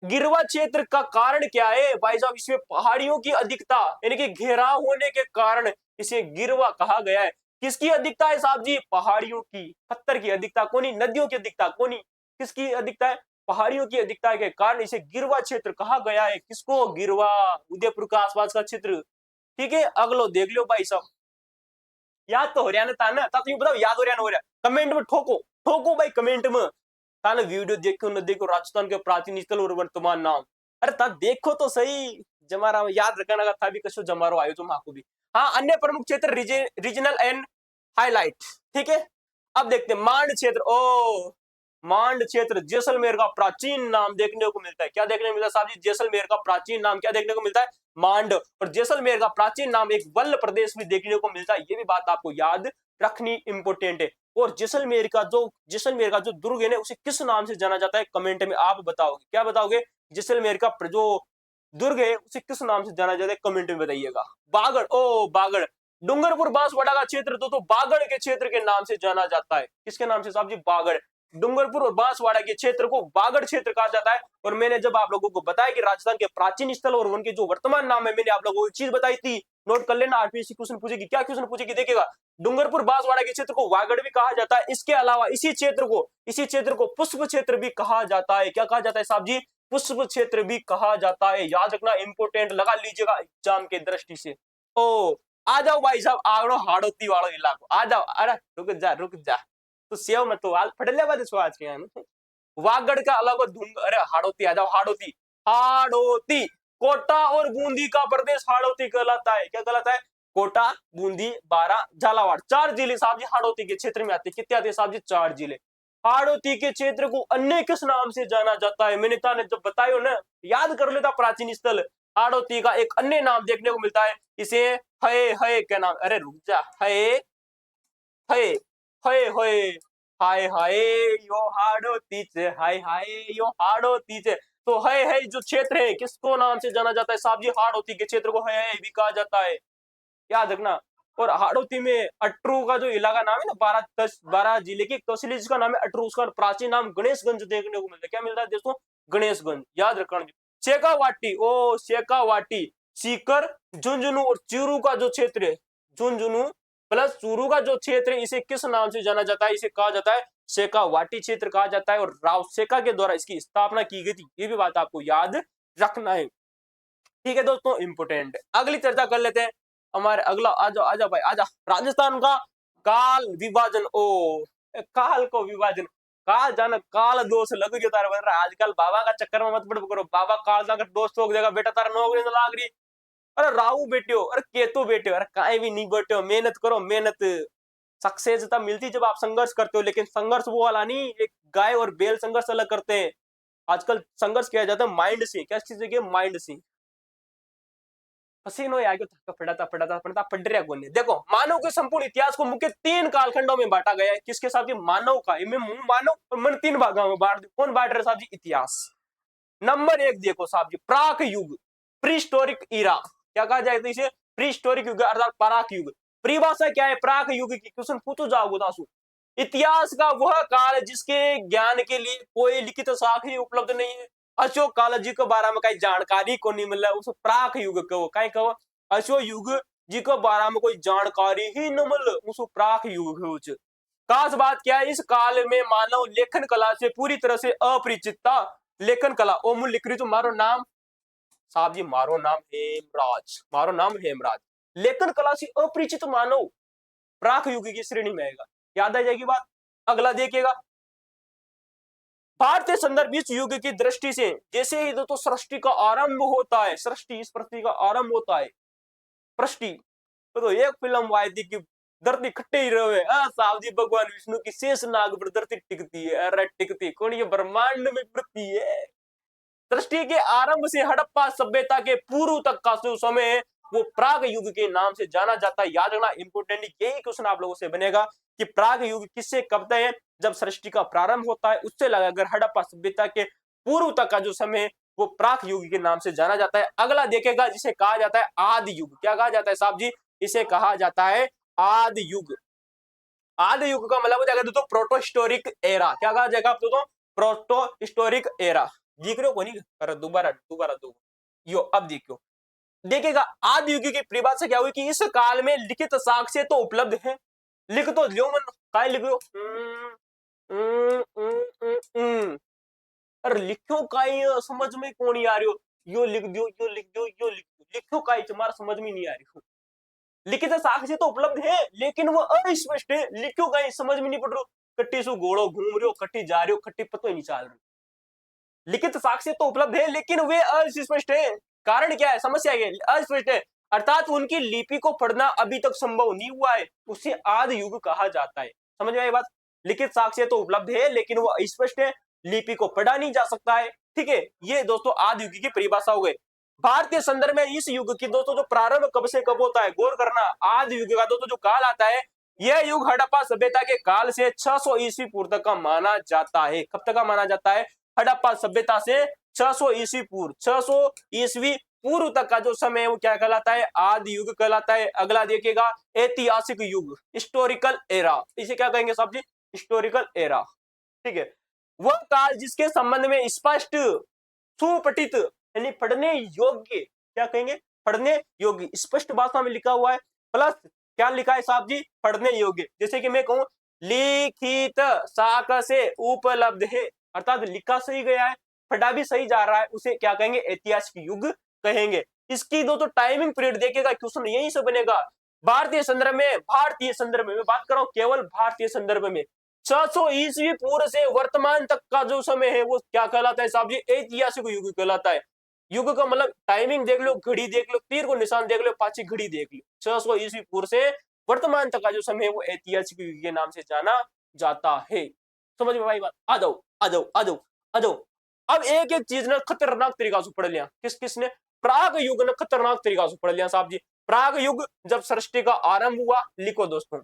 गिरवा क्षेत्र का कारण क्या है भाई साहब, इसमें पहाड़ियों की अधिकता यानी कि घेराव होने के कारण इसे गिरवा कहा गया है। किसकी अधिकता है साहब जी, पहाड़ियों की, पत्थर की अधिकता कोनी, नदियों की अधिकता कोनी, किसकी अधिकता है, पहाड़ियों की अधिकता के कारण इसे गिरवा क्षेत्र कहा गया है। किसको, गिरवा, उदयपुर का आसपास का क्षेत्र, ठीक है। अगलो देख लो भाई साहब, याद तो हो रहा था ना, तो बताओ याद हो रहा ना, हो रहा, कमेंट में ठोको, ठोको भाई कमेंट में, ताने वीडियो देखो न देखो, राजस्थान के प्राचीन स्थल और वर्तमान नाम, अरे ता देखो तो सही, जमारा याद रखना का था भी कशो जमारो आयो तुम आपको भी। हाँ, अन्य प्रमुख क्षेत्र रीजनल एंड हाईलाइट, ठीक है। अब देखते हैं मांड क्षेत्र, ओ मांड क्षेत्र जैसलमेर का प्राचीन नाम देखने को मिलता है, क्या देखने को मिलता है साहब जी, जैसलमेर का प्राचीन नाम क्या देखने को मिलता है, मांड, और जैसलमेर का प्राचीन नाम एक वल्ल प्रदेश भी देखने को मिलता है, ये भी बात आपको याद रखनी इंपोर्टेंट है। और जैसलमेर का जो दुर्ग है ना, उसे किस नाम से जाना जाता है, कमेंट में आप बताओगे, क्या बताओगे, जैसलमेर का जो दुर्ग है उसे किस नाम से जाना जाता है, कमेंट में बताइएगा। बागड़, ओ बागड़, डूंगरपुर बांसवाड़ा का क्षेत्र तो बागड़ के क्षेत्र के नाम से जाना जाता है। किसके नाम से साहब जी, बागड़। डूंगरपुर और बांसवाड़ा के क्षेत्र को बागड़ क्षेत्र कहा जाता है। और मैंने जब आप लोगों को बताया कि राजस्थान के प्राचीन स्थल और उनके जो वर्तमान नाम है, मैंने आप लोगों को एक चीज बताई थी, नोट कर लेना, आरपीएससी क्वेश्चन पूछेगी। क्या क्वेश्चन पूछेगी देखिएगा, डूंगरपुर बांसवाड़ा के क्षेत्र को वागड़ भी कहा जाता है। इसके अलावा इसी क्षेत्र को पुष्प क्षेत्र भी कहा जाता है। क्या कहा जाता है साहब जी, पुष्प क्षेत्र भी कहा जाता है। याद रखना, इंपोर्टेंट लगा लीजिएगा एग्जाम के दृष्टि से। ओ आ जाओ भाई साहब, आगड़ो हाड़ोती वालों इलाको आ जाओ। अरे रुक जा तो सेव मत तो आज फट ले बाद आज के यहाँ वागड़ का अलग अरे हाड़ोती आ जाओ, हाड़ोती, हाड़ोती कोटा और बूंदी का प्रदेश हाड़ोती कहलाता है। क्या कहलाता है, कोटा, बूंदी, बारां, झालावाड़, 4 जिले साहब जी हाड़ोती के क्षेत्र में आते। कितने आते साहब जी, 4 जिले। हाड़ोती के क्षेत्र को अन्य किस नाम से जाना जाता है, मैंने ताने जब बतायो ना, याद कर लेता प्राचीन स्थल। हाड़ोती का एक अन्य नाम देखने को मिलता है, इसे हये हये क्या नाम, अरे रुक जा, हये हये हये हये हाय हाय यो हाड़ोती से, हाय हाय यो हाड़ोती से। तो है जो क्षेत्र है किसको नाम से जाना जाता है साहब जी, हाड़ोती के क्षेत्र को है भी कहा जाता है। याद रखना। और हाड़ोती में अटरू का जो इलाका नाम है ना, 12 जिले की तहसील जिसका नाम है अटरू, उसका प्राचीन नाम गणेशगंज देखने को मिलता है। क्या मिलता है दोस्तों, गणेशगंज। याद रखना। शेखावाटी, ओ शेखावाटी, सीकर, झुंझुनू और चूरू का जो क्षेत्र है, झुंझुनू प्लस चूरू का जो क्षेत्र है, इसे किस नाम से जाना जाता है, इसे कहा जाता है शेखावाटी क्षेत्र कहा जाता है। और राव शेखा के द्वारा इसकी स्थापना की गई थी, ये भी बात आपको याद रखना है। ठीक है दोस्तों, इंपोर्टेंट। अगली चर्चा कर लेते हैं हमारे, अगला आजा भाई आजा, राजस्थान का काल विभाजन। ओ काल को विभाजन, काल जाना, काल दोष लग गया तारा बन रहा आजकल, बाबा का चक्कर में मत पड़ करो, बाबा काल का दोष ठोक देगा, बेटा तारा नौकरी न लाग रही। अरे राहु बेटियो, अरे केतु बेटियो, अरे काहे भी नहीं बेटियो, मेहनत करो मेहनत। सक्सेस तब मिलती जब आप संघर्ष करते हो, लेकिन संघर्ष वो वाला नहीं, एक गाय और बैल संघर्ष अलग करते हैं। आजकल संघर्ष किया जाता है माइंड से। क्या चीज है, माइंड से। पसीनो आगे थका फटाता पढ़ रहा कौन है। देखो, मानव के संपूर्ण इतिहास को मुख्य 3 कालखंडों में बांटा गया है। किसके साथ, मानव का, इनमें मानव और मन 3 भागों में बांट। कौन बांट रहे साहब जी, इतिहास। नंबर 1 देखो साहब जी, प्राक युग, प्रीस्टोरिक इरा। क्या कहा जाए तो इसे, प्रीस्टोरिक युग अर्थात प्राक युग। परिभाषा क्या है प्राक युग की, क्वेश्चन पूछो जाओगे दासू। इतिहास का वह काल जिसके ज्ञान के लिए कोई लिखित साक्ष्य उपलब्ध नहीं है। अशोक काल जी के बारे में कई जानकारी को नहीं मिल रहा है, उसे प्राक युग कहो। कहीं कहो अशोक युग जी के बारे में कोई जानकारी ही न मिल, उसको प्राक युग है। खास बात क्या है, इस काल में मानव लेखन कला से पूरी तरह से अपरिचित था। लेखन कला, ओ मुझे लिख रही तो मारो नाम साहब जी, मारो नाम हेमराज, मारो नाम हेमराज। लेखन कला से अपरिचित मानव प्राक युग की श्रेणी में आएगा। याद आ जाएगी बात। अगला देखिएगा, भारतीय संदर्भ इस युग की दृष्टि से जैसे ही तो सृष्टि का आरंभ होता है, सृष्टि इस पृथ्वी का आरंभ होता है, सृष्टि तो एक फिल्म आई थी कि धरती खट्टे ही रहे साहब जी, भगवान विष्णु की शेष नाग पर धरती टिकती है। अरे टिकती कौन, ये ब्रह्मांड में पृथ्वी है। सृष्टि के आरंभ से हड़प्पा सभ्यता के पूर्व तक का जो समय है वो प्राग युग के नाम से जाना जाता है। याद रखना, इंपोर्टेंट यही क्वेश्चन आप लोगों से बनेगा कि प्राग युग किससे कब तक है, जब सृष्टि का प्रारंभ होता है उससे लगाकर हड़प्पा सभ्यता के पूर्व तक का जो समय वो प्राग युग के नाम से जाना जाता है। अगला देखेगा जिसे कहा जाता है आदि युग। क्या कहा जाता है साहब जी, इसे कहा जाता है आदि युग। आदि युग का मतलब हो जाएगा दोस्तों प्रोटोहिस्टोरिक एरा। क्या कहा जाएगा आप दोस्तों, प्रोटोहिस्टोरिक एरा। दिख रहे हो कोनी, अरे दोबारा दोबारा दो यो, अब देखो देखिएगा आदि युग की परिभाषा क्या हुई कि इस काल में लिखित साक्ष्य तो उपलब्ध है। लिख तो लियो मन, काय लिख लो, अरे लिखो काय समझ में कौन नहीं आ रही हो, यो लिख दो यो लिख दो यो लिख दो, लिखो काय तुम्हारा समझ में नहीं आ रही हो। लिखित साक्ष्य तो उपलब्ध है लेकिन वो अस्पष्ट है। लिखो काय समझ में नहीं पड़ रहा, कट्टी सु घोड़ो घूम रहे हो, कट्टी जा रहे हो, कट्टी पतो ही नहीं चल रही। लिखित साक्ष्य तो उपलब्ध है लेकिन वे अस्पष्ट है। कारण क्या है, समस्या है अस्पष्ट है, अर्थात उनकी लिपि को पढ़ना अभी तक संभव नहीं हुआ है, उसे आदि युग कहा जाता है। समझ में आई बात। लिखित साक्ष्य तो उपलब्ध है लेकिन वो अस्पष्ट है, लिपि को पढ़ा नहीं जा सकता है। ठीक है, ये दोस्तों आदि युग की परिभाषा हो गई। भारतीय संदर्भ में इस युग की दोस्तों जो प्रारंभ कब से कब होता है, गौर करना। आदि युग का दोस्तों जो काल आता है, यह युग हड़प्पा सभ्यता के काल से 600 ईस्वी पूर्व तक का माना जाता है। कब तक का माना जाता है, हड़प्पा सभ्यता से 600 ईस्वी पूर्व, 600 ईस्वी पूर्व तक का जो समय है वो क्या कहलाता है, आदि युग कहलाता है। अगला देखिएगा ऐतिहासिक युग, हिस्टोरिकल एरा, इसे क्या कहेंगे साहब जी, हिस्टोरिकल एरा। ठीक है, वह काल जिसके संबंध में स्पष्ट सुपठित यानी पढ़ने योग्य, क्या कहेंगे, पढ़ने योग्य, स्पष्ट भाषा में लिखा हुआ है, प्लस क्या लिखा है साहब जी, पढ़ने योग्य। जैसे कि मैं कहूं लिखित साक्ष्य से उपलब्ध है, अर्थात लिखा सही गया है, पढ़ा भी सही जा रहा है, उसे क्या कहेंगे, ऐतिहासिक युग कहेंगे। इसकी दो तो टाइमिंग पीरियड देखेगा, क्वेश्चन यहीं से बनेगा। भारतीय संदर्भ में, भारतीय संदर्भ में मैं बात कर रहा हूं, केवल भारतीय संदर्भ में 600 ईस्वी पूर्व से वर्तमान तक का जो समय है वो क्या कहलाता है साहब जी, ऐतिहासिक युग कहलाता है। युग का मतलब टाइमिंग देख लो, घड़ी देख लो, तीर को निशान देख लो, पाछी घड़ी देख लो, 600 ईस्वी पूर्व से वर्तमान तक का जो समय है वो ऐतिहासिक युग के नाम से जाना जाता है। समझ में भाई बात, आ जाओ आ जाओ आ जाओ आ जाओ। अब एक एक चीज ने खतरनाक तरीका से पढ़ लिया, किस किसने, प्राग युग ने खतरनाक तरीका से पढ़ लिया साहब जी। प्राग युग जब सृष्टि का आरंभ हुआ, लिखो दोस्तों।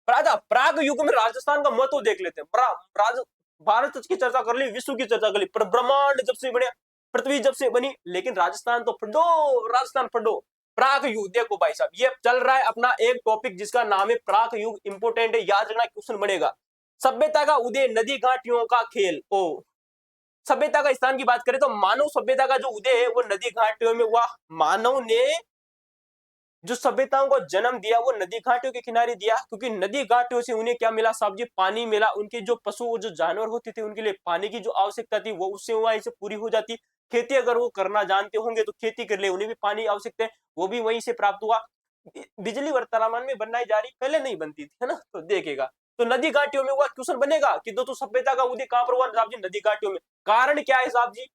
प्राग युग में राजस्थान का महत्व देख लेते हैं। भारत की चर्चा कर ली, विश्व की चर्चा कर ली, पर ब्रह्मांड जब से बने, पृथ्वी जब से बनी, लेकिन राजस्थान तो पढ़ो, राजस्थान पढ़ो। प्राग युग देखो भाई साहब, ये चल रहा है अपना एक टॉपिक जिसका नाम है प्राग युग, इंपोर्टेंट है, याद रखना, क्वेश्चन बनेगा। सभ्यता का उदय, नदी घाटियों का खेल। ओ, सभ्यता का स्थान की बात करें तो मानव सभ्यता का जो उदय है वो नदी घाटियों में हुआ। मानव ने जो सभ्यताओं को जन्म दिया वो नदी घाटियों के किनारे दिया, क्योंकि नदी घाटियों से उन्हें क्या मिला साहब जी, पानी मिला। उनके जो पशु और जो जानवर होते थे उनके लिए पानी की जो आवश्यकता थी वो उससे वहीं से पूरी हो जाती। खेती अगर वो करना जानते होंगे तो खेती कर ले, उन्हें भी पानी आवश्यकता है, वो भी वहीं से प्राप्त हुआ। बिजली वर्तमान में बनना जा रही, पहले नहीं बनती थी, है ना, तो देखेगा। तो नदी घाटियों में हुआ, क्वेश्चन बनेगा कि दोस्तों सभ्यता का उदय कहां पर हुआ साहब जी, नदी घाटियों में। कारण क्या है साहब जी,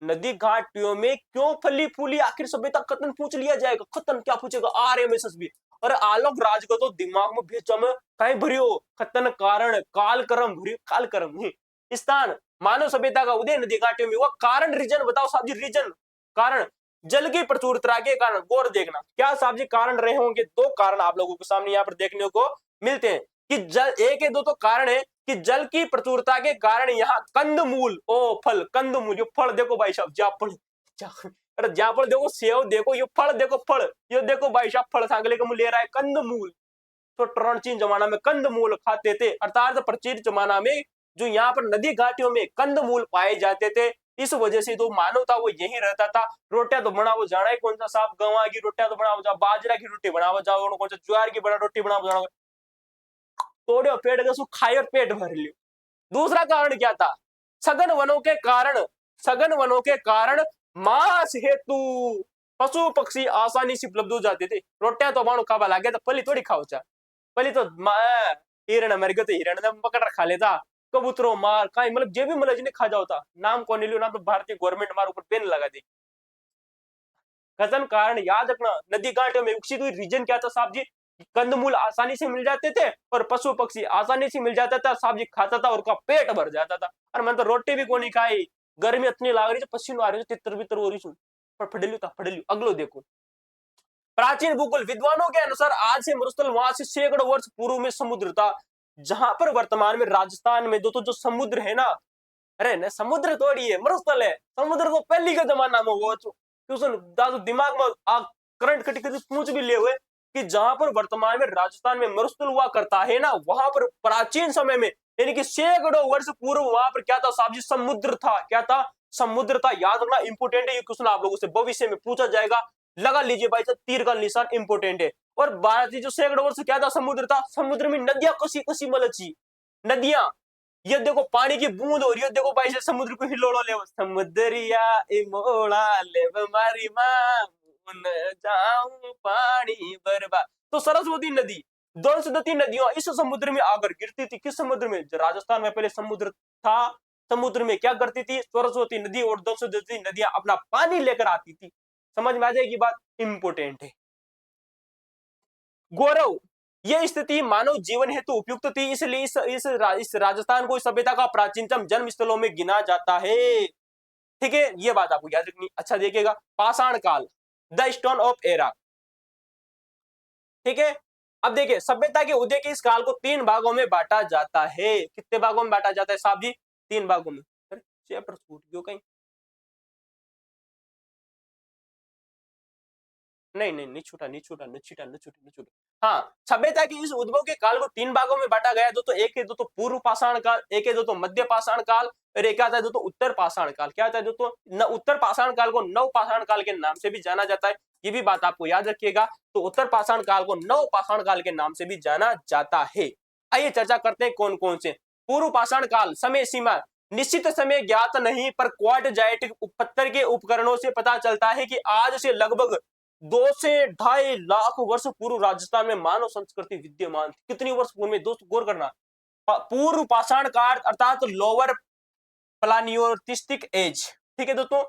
नदी घाटियों में क्यों फली फूली आखिर सभ्यता, कथन पूछ लिया जाएगा, कथन क्या पूछेगा, आरएमएसएस भी। और आलोक राज को तो दिमाग में भेजा में कहीं भरियो, कथन कारण कालक्रम भरियो, कालक्रम नहीं स्थान, मानव सभ्यता का उदय नदी घाटियों में हुआ। कारण रीजन बताओ साहब जी, रीजन, कारण जल की प्रचुरता के कारण। गौर देखना क्या साहब जी कारण रहे होंगे, दो कारण आप लोगों के सामने यहाँ पर देखने को मिलते हैं कि जल, एक है दो तो कारण है कि जल की प्रचुरता के कारण यहाँ कंदमूल, ओ फल, कंदमूल, ये फल देखो भाई साहब, जाफल, अरे जाफल देखो, सेव देखो, ये फल देखो, फल, ये देखो भाई साहब, फल सांगले का मूल ले रहा है कंदमूल। तो प्राचीन जमाना में कंदमूल खाते थे, अर्थात प्राचीन जमाना में जो यहाँ पर नदी घाटियों में कंदमूल पाए जाते थे, इस वजह से तो मानव था वो यही रहता था। रोटियां तो बनाओ जाना है कौन सा साहब, गंवा की रोटियां तो बनाओ जाओ, बाजरा की रोटी बनाओ जाओ, कौन सा ज्वार की बना रोटी बनाओ जाओ, तोड़ो पेट का सुख खाए और पेट भर लियो। दूसरा कारण क्या था, सघन वनों के कारण, सघन वनों के कारण मांस हेतु पशु पक्षी आसानी से उपलब्ध हो जाते थे। रोटियां तो बाणु खावा लगे तो पली थोड़ी खाओ चा, पली तो हिरण मर गए तो हिरण ने पकड़ खा लेता, कबूतरों मार का मतलब जे भी मतलब जिन्हें खा जाओ था, नाम कौन लियो, नाम तो भारतीय गवर्नमेंट मार ऊपर पेन लगा दी। कथन कारण याद रखना, नदी घाटियों में विकसित हुई रीजन क्या था साहब जी, कंदमूल आसानी से मिल जाते थे और पशु पक्षी आसानी से मिल जाता था, साहब जी खाता था और उसका पेट भर जाता था। और मैं तो रोटी भी को नहीं खाई, गर्मी इतनी लाग रही, पसीना आ रही, तितर बितर हो रही, पर फड़ेलू था फड़ेलू। अगलो देखो, प्राचीन भूगोल विद्वानों के अनुसार आज से मरुस्थल वहां से सैकड़ों वर्ष पूर्व में समुद्र था, जहां पर वर्तमान में राजस्थान में दोस्तों जो समुद्र है ना, अरे न समुद्र थोड़ी है, मरुस्थल है। समुद्र तो पहले के जमाना में वो ट्यूशन दिमाग में करंट कटी कटी पूछ भी ले हुए कि जहां पर वर्तमान में राजस्थान में मरुस्थल हुआ करता है ना, वहां पर प्राचीन समय में यानी कि सैकड़ों वर्ष पूर्व वहां पर क्या था साहब जी, समुद्र था। क्या था, समुद्र था। याद रखना इंपोर्टेंट है ये क्वेश्चन, आप लोगों से भविष्य में पूछा जाएगा, लगा लीजिए भाई साहब, तीर का निशान इंपोर्टेंट है। और भारत जो सैकड़ों वर्ष क्या था, समुद्र था। समुद्र में नदियां कसी कसी मलची, नदियां, ये देखो पानी की बूंद हो रही है, देखो भाई से समुद्र को हिलोड़ो ले, समुद्रिया इमोड़ा ले मारी मां जाऊं पानी बर्बाद। तो सरस्वती नदी, दंशवती नदियां इस समुद्र में आकर गिरती थी। किस समुद्र में, राजस्थान में पहले समुद्र था, समुद्र में क्या करती थी, सरस्वती नदी और दंशवती नदियां अपना पानी लेकर आती थी। समझ में आ जाएगी बात, इंपोर्टेंट है। गौरव, यह स्थिति मानव जीवन हेतु उपयुक्त थी, इसलिए इस राजस्थान को सभ्यता का प्राचीनतम जन्म स्थलों में गिना जाता है। ठीक है, यह बात आपको याद रखनी। अच्छा देखिएगा, पाषाण काल, द स्टोन ऑफ एरा। ठीक है, अब देखिए सभ्यता के उदय के इस काल को तीन भागों में बांटा जाता है। कितने भागों में बांटा जाता है साहब जी, तीन भागों में। चैप्टर छूट गयो कहीं, नहीं नहीं, नहीं छूटा, नहीं छूटा, नहीं छूटा, नहीं छूटा, नहीं छूटा। हाँ, सभ्यता के इस उद्भव के काल को 3 भागों में बांटा गया है। दोस्तों एक है दोस्तों पूर्व पाषाण काल, एक है दोस्तों मध्य पाषाण काल और एक आता है दोस्तों उत्तर पाषाण काल। क्या आता है दोस्तों? उत्तर पाषाण काल को नव पाषाण काल के नाम से भी जाना जाता है। ये भी बात आपको याद रखिएगा। तो उत्तर पाषाण काल को नव पाषाण काल के नाम से भी जाना जाता है। आइए चर्चा करते हैं कौन कौन से। पूर्व पाषाण काल, समय सीमा निश्चित समय ज्ञात नहीं, पर क्वार्टजाइट पत्थर के उपकरणों से पता चलता है कि आज से लगभग 2 से 2.5 लाख वर्ष पूर्व राजस्थान में मानव संस्कृति विद्यमान थी। कितनी वर्ष पूर्व में? दोस्त गौर करना, पूर्व पाषाण काल अर्थात लोअर प्लानियोलिथिक एज। ठीक है दोस्तों,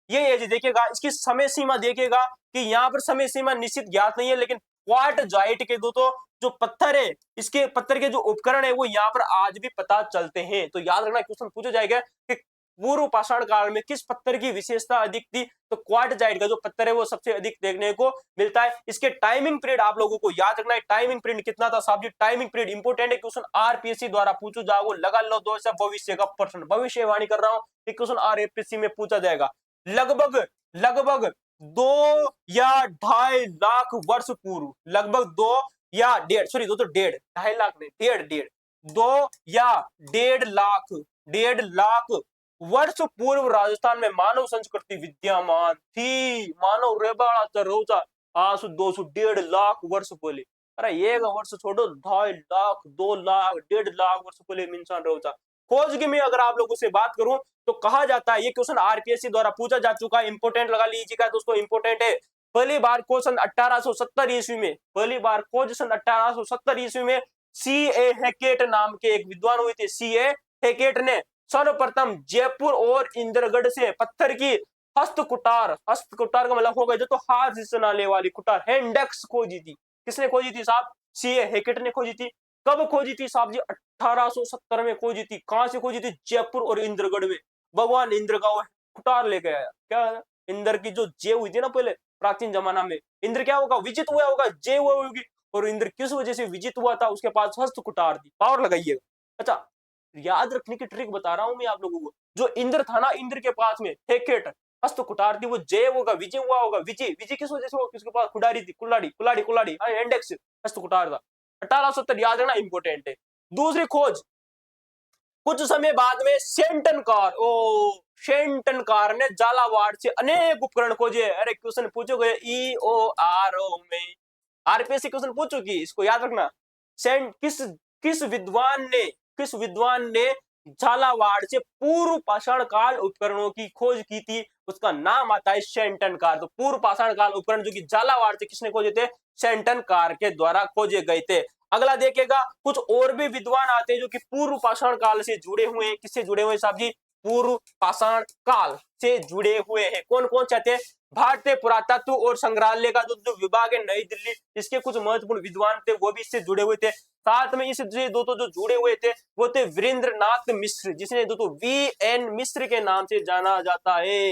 ये एज देखिएगा, इसकी समय सीमा देखिएगा कि यहाँ पर समय सीमा निश्चित ज्ञात नहीं है, लेकिन क्वार्टजाइट के दोस्तों जो पत्थर है, इसके पत्थर के जो उपकरण है वो यहाँ पर आज भी पता चलते हैं। तो याद रखना, क्वेश्चन पूछा जाएगा कि पूर्व पाषाण काल में किस पत्थर की विशेषता अधिक थी? तो क्वार्टजाइट का जो पत्थर है वो सबसे अधिक देखने को मिलता है। इसके टाइमिंग पीरियड आप लोगों को याद रखना है। टाइमिंग पीरियड कितना था साहब जी? टाइमिंग पीरियड इंपोर्टेंट है, क्वेश्चन आरपीएससी द्वारा पूछा जाओ, लगा लो 2 से भविष्य का प्रश्न, भविष्यवाणी कर रहा हूं, क्वेश्चन आरपीएससी में पूछा जाएगा। लगभग लगभग 2 या 2.5 लाख वर्ष पूर्व, लगभग 2 या 1.5, सॉरी दोस्तों 1.5, 2.5 लाख नहीं, 1.5 2 या 1.5 लाख वर्ष पूर्व राजस्थान में मानव संस्कृति विद्यमान थी। मानव रेबाड़ा चरोचा आज 200 1.5 लाख वर्ष पहले। अरे एक वर्ष छोड़ो, 2.5 लाख, 2 लाख, 1.5 लाख वर्ष पहले इंसान रोचा। खोज की मैं अगर आप लोगों से बात करूं तो कहा जाता है, ये क्वेश्चन आरपीएससी द्वारा पूछा जा चुका है, इंपोर्टेंट लगा लीजिएगा दोस्तों, इंपोर्टेंट है। पहली बार खोज सन 1870 ईस्वी में, पहली बार खोज सन 1870 ईस्वी में सी.ए. हैकेट नाम के एक विद्वान हुए थे। सी.ए. हैकेट ने सर्वप्रथम जयपुर और इंद्रगढ़ से पत्थर की हस्तकुटार, हस्तकुटार का मतलब होगा जो तो हाथ से चलाने वाली कुटार, हैंडेक्स खोजी थी। किसने खोजी थी साहब? सी.ए. हैकेट ने खोजी थी। कब खोजी थी साहब जी? 1870 में खोजी थी। कहां से खोजी थी? जयपुर और इंद्रगढ़ में। भगवान इंद्र का वो कुटार लेके आया। क्या? इंद्र की जो जय हुई थी ना पहले प्राचीन जमाना में, इंद्र क्या होगा? विजित हुआ होगा, जय हुआ होगी। और इंद्र किस वजह से विजित हुआ था? उसके पास हस्त कुटार थी। पावर लगाइएगा। अच्छा, याद रखने की ट्रिक बता रहा हूं मैं आप लोगों को। जो इंद्र था ना, इंद्र के पास में हेकेट हस्त कुटार थी, वो जय होगा, विजय हुआ होगा। विजय विजय किस वजह से हुआ? किसके पास कुटारी थी? कुल्हाड़ी, कुल्हाड़ी, कुल्हाड़ी, इंडेक्स हस्त कुटार था। 1870 याद रखना, इंपोर्टेंट है। दूसरी खोज कुछ समय बाद में शेंटनकार ने झालावाड़ से अनेक उपकरण खोजे। अरे क्वेश्चन पूछो गए EORO में, आरपीएससी क्वेश्चन पूछ चुकी, इसको याद रखना। सेंट किस विद्वान ने झालावाड़ से पूर्व पाषाण काल उपकरणों की खोज की थी? उसका नाम आता है शेंटनकार। तो पूर्व पाषाण काल उपकरण जो कि झालावाड़ से किसने खोजे थे? शेंटनकार के द्वारा खोजे गए थे। अगला देखिएगा, कुछ और भी विद्वान आते हैं जो कि पूर्व पाषाण काल से जुड़े हुए हैं। किससे जुड़े हुए साहब जी? पूर्व पाषाण काल से जुड़े हुए हैं। कौन कौन चाहते हैं? भारतीय पुरातत्व और संग्रहालय का जो विभाग है नई दिल्ली, इसके कुछ महत्वपूर्ण विद्वान थे, वो भी इससे जुड़े हुए थे। साथ में इससे दोस्तों जो जुड़े हुए थे वो थे वीरेंद्रनाथ मिश्र, जिसने दोस्तों VN मिश्र के नाम से जाना जाता है।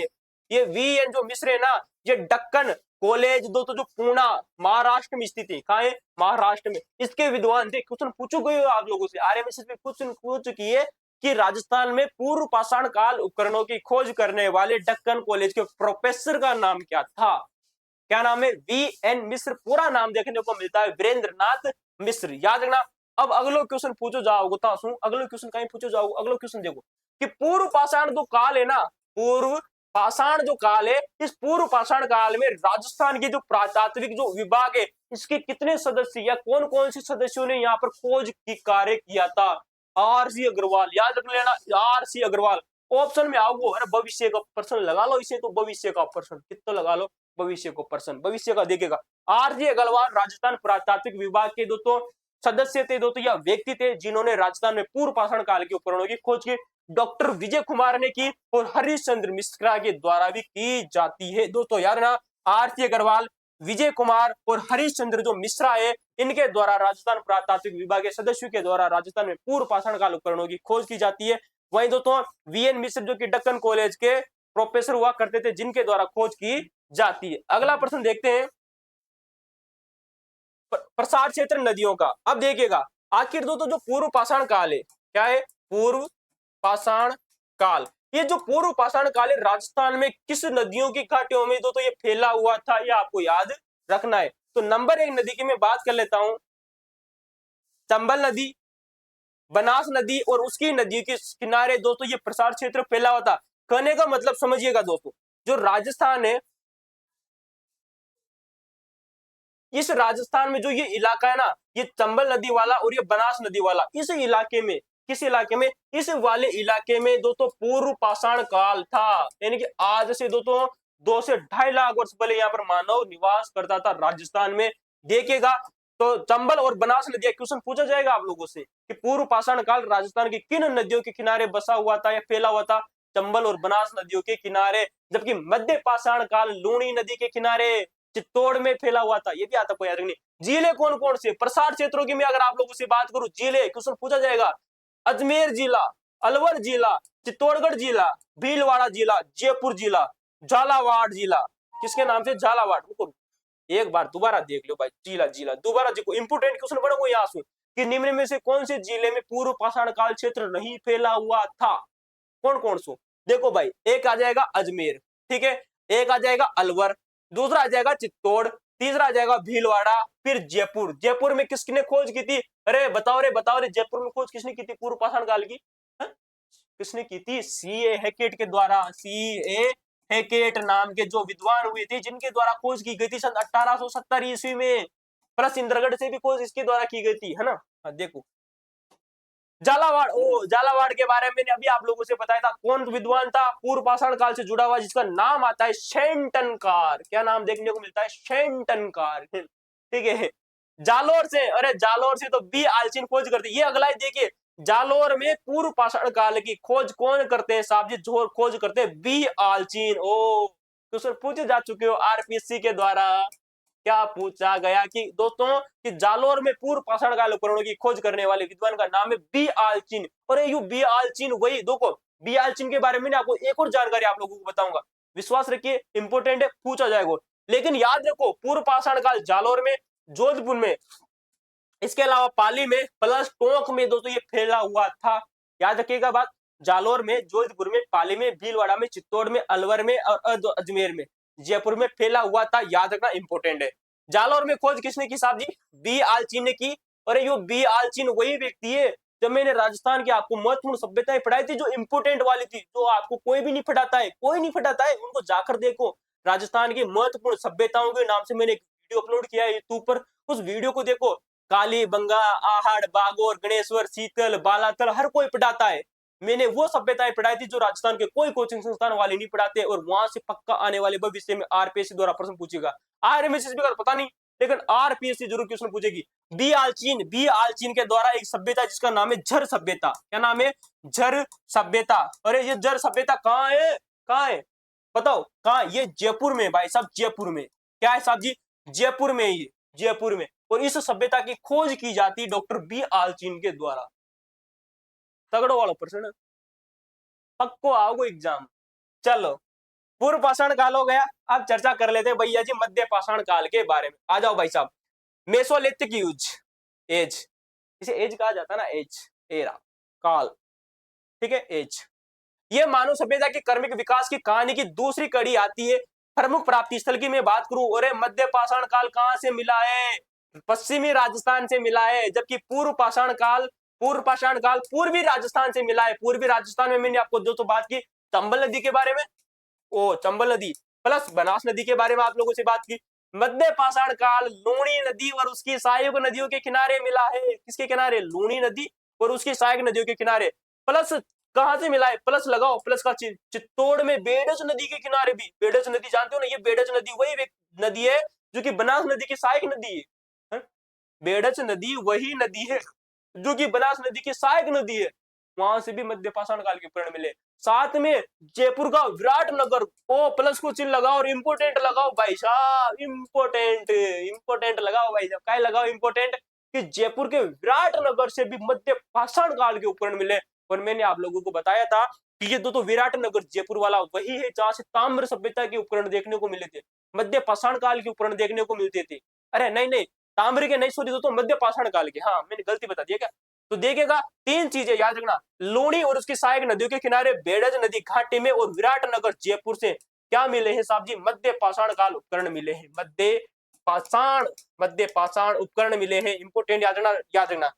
ये VN जो मिश्र है ना, ये डक्कन कॉलेज दोस्तों जो पूना महाराष्ट्र में स्थित है। कहाँ है? महाराष्ट्र में। इसके विद्वान थे। क्वेश्चन पूछो गए आप लोगों से, आरएमएसएस में क्वेश्चन पूछ चुकी है कि राजस्थान में पूर्व पाषाण काल उपकरणों की खोज करने वाले डक्कन कॉलेज के प्रोफेसर का नाम क्या था? क्या नाम है? VN मिश्र। पूरा नाम देखने को मिलता है वीरेंद्रनाथ मिश्र। याद रखना। अब अगलो क्वेश्चन पूछो जाओ, अगलो क्वेश्चन कहीं पूछो जाओ। अगलो क्वेश्चन देखो कि पूर्व पाषाण जो काल है ना, पूर्व पाषाण जो काल है, इस पूर्व पाषाण काल में राजस्थान के जो पुरातात्विक जो विभाग है, इसके कितने सदस्य या कौन कौन से सदस्यों ने यहाँ पर खोज की कार्य किया था? RC अग्रवाल। याद रख लेना, RC अग्रवाल। ऑप्शन में आओ, अरे भविष्य का प्रश्न लगा लो इसे, तो भविष्य का प्रश्न कितना लगा लो, भविष्य को प्रश्न, भविष्य का देखिएगा। RC अग्रवाल राजस्थान पुरातात्विक विभाग के दोस्तों सदस्य थे दोस्तों, या व्यक्ति थे जिन्होंने राजस्थान में पूर्व पाषाण काल के उपकरणों की खोज की। डॉक्टर विजय कुमार ने की और हरिश्चंद्र मिश्रा के द्वारा भी की जाती है। दोस्तों याद रखना, RC अग्रवाल, विजय कुमार और हरिश्चंद्र जो मिश्रा है, इनके द्वारा राजस्थान पुरातात्विक विभाग के सदस्यों के द्वारा राजस्थान में पूर्व पाषाण काल उपकरणों की खोज की जाती है। वहीं दोस्तों VN मिश्र जो कि डक्कन कॉलेज के प्रोफेसर हुआ करते थे, जिनके द्वारा खोज की जाती है। अगला प्रश्न देखते हैं प्रसार क्षेत्र नदियों का। अब देखिएगा, आखिर दोस्तों जो पूर्व पाषाण काल है, क्या है? पूर्व पाषाण काल। ये जो पूर्व पाषाण काल है, राजस्थान में किस नदियों की घाटियों में दोस्तों ये फैला हुआ था, ये आपको याद रखना है। तो नंबर 1 नदी की मैं बात कर लेता हूं, चंबल नदी, बनास नदी और उसकी नदी के किनारे दोस्तों ये प्रसार क्षेत्र फैला हुआ था। कहने का मतलब समझिएगा दोस्तों, जो राजस्थान है, इस राजस्थान में जो ये इलाका है ना, ये चंबल नदी वाला और ये बनास नदी वाला, इस इलाके में, किस इलाके में, इस वाले इलाके में दोस्तों पूर्व पाषाण काल था। यानी कि आज से दोस्तों 2 से 2.5 लाख वर्ष पहले यहाँ पर मानव निवास करता था राजस्थान में। देखिएगा, तो चंबल और बनास नदियां, क्वेश्चन पूछा जाएगा आप लोगों से कि पूर्व पाषाण काल राजस्थान की किन नदियों के किनारे बसा हुआ था या फैला हुआ था? चंबल और बनास नदियों के किनारे। जबकि मध्य पाषाण काल लूणी नदी के किनारे, चित्तौड़ में फैला हुआ था। ये भी आता कोई याद नहीं। जिले कौन कौन से प्रसार क्षेत्रों की मैं अगर आप लोगों से बात करूं, जिले क्वेश्चन पूछा जाएगा, अजमेर जिला, अलवर जिला, चित्तौड़गढ़ जिला, भीलवाड़ा जिला, जयपुर जिला, झालावाड़ जिला। किसके नाम से? झालावाड़। रुको एक बार दोबारा देख लो भाई, जिला जिला दोबारा देखो, इंपोर्टेंट क्वेश्चन बना यहाँ से कि निम्न में से कौन से जिले में पूर्व पाषाण काल क्षेत्र नहीं फैला हुआ था? कौन कौन सो? देखो भाई, एक आ जाएगा अजमेर, ठीक है, एक आ जाएगा अलवर, दूसरा आ जाएगा चित्तौड़, तीसरा आ जाएगा भीलवाड़ा, फिर जयपुर। जयपुर में किसने खोज की थी? अरे बताओ रे बताओ रे, जयपुर में खोज किसने की थी पूर्व पाषाण काल की? किसने की थी? सीए हैकेट के द्वारा। सीए हैकेट नाम के जो विद्वान हुए थे, जिनके द्वारा खोज की गई थी सन 1870 ईस्वी में। प्लस इंद्रगढ़ से भी खोज इसके द्वारा की गई थी, है ना। हाँ, देखो झालावाड़, ओ झालावाड़ के बारे में अभी आप लोगों से बताया था। कौन विद्वान था पूर्व पाषाण काल से जुड़ा हुआ, जिसका नाम आता है शेंटनकार। क्या नाम देखने को मिलता है? शेंटनकार, ठीक है। जालोर से, अरे जालोर से तो बी आलचिन खोज करते। ये अगला ही देखिए, जालोर में पूर्व पाषाण काल की खोज कौन करते हैं साहब जी? जोर खोज करते हैं बी आलचिन। ओ तो सर पूछे जा चुके हो आरपीएससी के द्वारा। क्या पूछा गया कि दोस्तों कि जालोर में पूर्व पाषाण काल उपकरणों की खोज करने वाले विद्वान का नाम है बी आलचिन। और यू बी आलचिन वही, देखो बी आलचिन के बारे में आपको एक और जानकारी आप लोगों को बताऊंगा, विश्वास रखिए इंपोर्टेंट है, पूछा जाएगा। लेकिन याद रखो पूर्व पाषाण काल जालोर में, जोधपुर में, इसके अलावा पाली में, प्लस टोंक में दोस्तों ये फैला हुआ था। याद रखिएगा बात, जालोर में, जोधपुर में, पाली में, भीलवाड़ा में, चित्तौड़ में, अलवर में और अजमेर में, जयपुर में फैला हुआ था। याद रखना इंपोर्टेंट है। जालोर में खोज किसने की साहब जी? बी आलचिन ने की। और ये बी आलचिन वही व्यक्ति है जब मैंने राजस्थान की आपको महत्वपूर्ण सभ्यताएं पढ़ाई थी, जो इंपोर्टेंट वाली थी, जो आपको कोई भी नहीं पढ़ाता है, कोई नहीं पढ़ाता है, उनको जाकर देखो। राजस्थान की महत्वपूर्ण सभ्यताओं के नाम से मैंने एक वीडियो अपलोड किया है यूट्यूब पर, उस वीडियो को देखो। काली बंगा, आहड़, बागोर, गणेश्वर, शीतल, बालातल हर कोई पढ़ाता है। मैंने वो सभ्यताएं पढ़ाई थी जो राजस्थान के कोई कोचिंग संस्थान वाले नहीं पढ़ाते, और वहां से पक्का आने वाले भविष्य में आरपीएससी द्वारा प्रश्न पूछेगा। आरएमएसएसबी का पता नहीं, लेकिन आरपीएससी जरूर क्वेश्चन पूछेगी। बी आलचीन के द्वारा एक सभ्यता जिसका नाम है झर सभ्यता। क्या नाम है? झर सभ्यता। अरे ये झर सभ्यता कहाँ है? कहाँ है बताओ? कहाँ? ये जयपुर में भाई साहब, जयपुर में। क्या है साहब जी? जयपुर में, ये जयपुर में। और इस सभ्यता की खोज की जाती डॉक्टर बी आलचीन के द्वारा। तगड़ो वाला प्रश्न, पक्को आओगे एग्जाम। चलो पूर्व पाषाण काल हो गया, अब चर्चा कर लेते हैं भैया जी मध्य पाषाण काल के बारे में। आ जाओ भाई साहब। मेसोलिथिक यूज, एज, इसे एज कहा जाता है ना, एज, एरा, काल, ठीक है, एज। ये मानव सभ्यता के कर्मिक विकास की कहानी की दूसरी कड़ी आती है। प्रमुख प्राप्ति स्थल की मैं बात करूं, और मध्य पाषाण काल कहां से मिला है? पश्चिमी राजस्थान से मिला है। जबकि पूर्व पाषाण काल पूर्वी राजस्थान से मिला है। पूर्वी राजस्थान में मैंने आपको दोस्तों बात की चंबल नदी के बारे में, ओ चंबल नदी, प्लस बनास नदी के बारे में आप लोगों से बात की। मध्य पाषाण काल लूणी नदी और उसकी सहायक नदियों के किनारे मिला है। किसके किनारे? लूणी नदी और उसकी सहायक नदियों के किनारे। प्लस कहां से मिला है? प्लस लगाओ, प्लस का चित्तौड़ में बेडज नदी के किनारे भी। बेडज नदी जानते हो ना, ये बेडज नदी वही नदी है जो कि बनास नदी की सहायक नदी है। बेडज नदी वही नदी है जो कि बनास नदी की सहायक नदी है। वहां से भी मध्य पाषाण काल के उपकरण मिले। साथ में जयपुर का विराट नगर, ओ प्लस को चिन्ह लगाओ और इंपोर्टेंट लगाओ भाई साहब, इंपोर्टेंट लगाओ भाई साहब। क्या लगाओ? इंपोर्टेंट, कि जयपुर के विराट नगर से भी मध्य पाषाण काल के उपकरण मिले। और मैंने आप लोगों को बताया था कि ये दो तो विराट नगर जयपुर वाला वही है जहां से ताम्र सभ्यता के उपकरण देखने को मिले थे, मध्य पाषाण काल के उपकरण देखने को मिलते थे। अरे नहीं नहीं, ताम्र के नहीं, सॉरी दोस्तों, मध्य पाषाण काल के, हाँ मैंने गलती बता दिया क्या? तो देखेगा तीन चीजें याद रखना, लूणी और उसकी सहायक नदियों के किनारे बेडज नदी घाटी में, और विराट नगर जयपुर से क्या मिले हैं साहब जी? मध्य पाषाण काल उपकरण मिले हैं। मध्य पाषाण, मध्य पाषाण उपकरण मिले हैं। इंपोर्टेंट याद रखना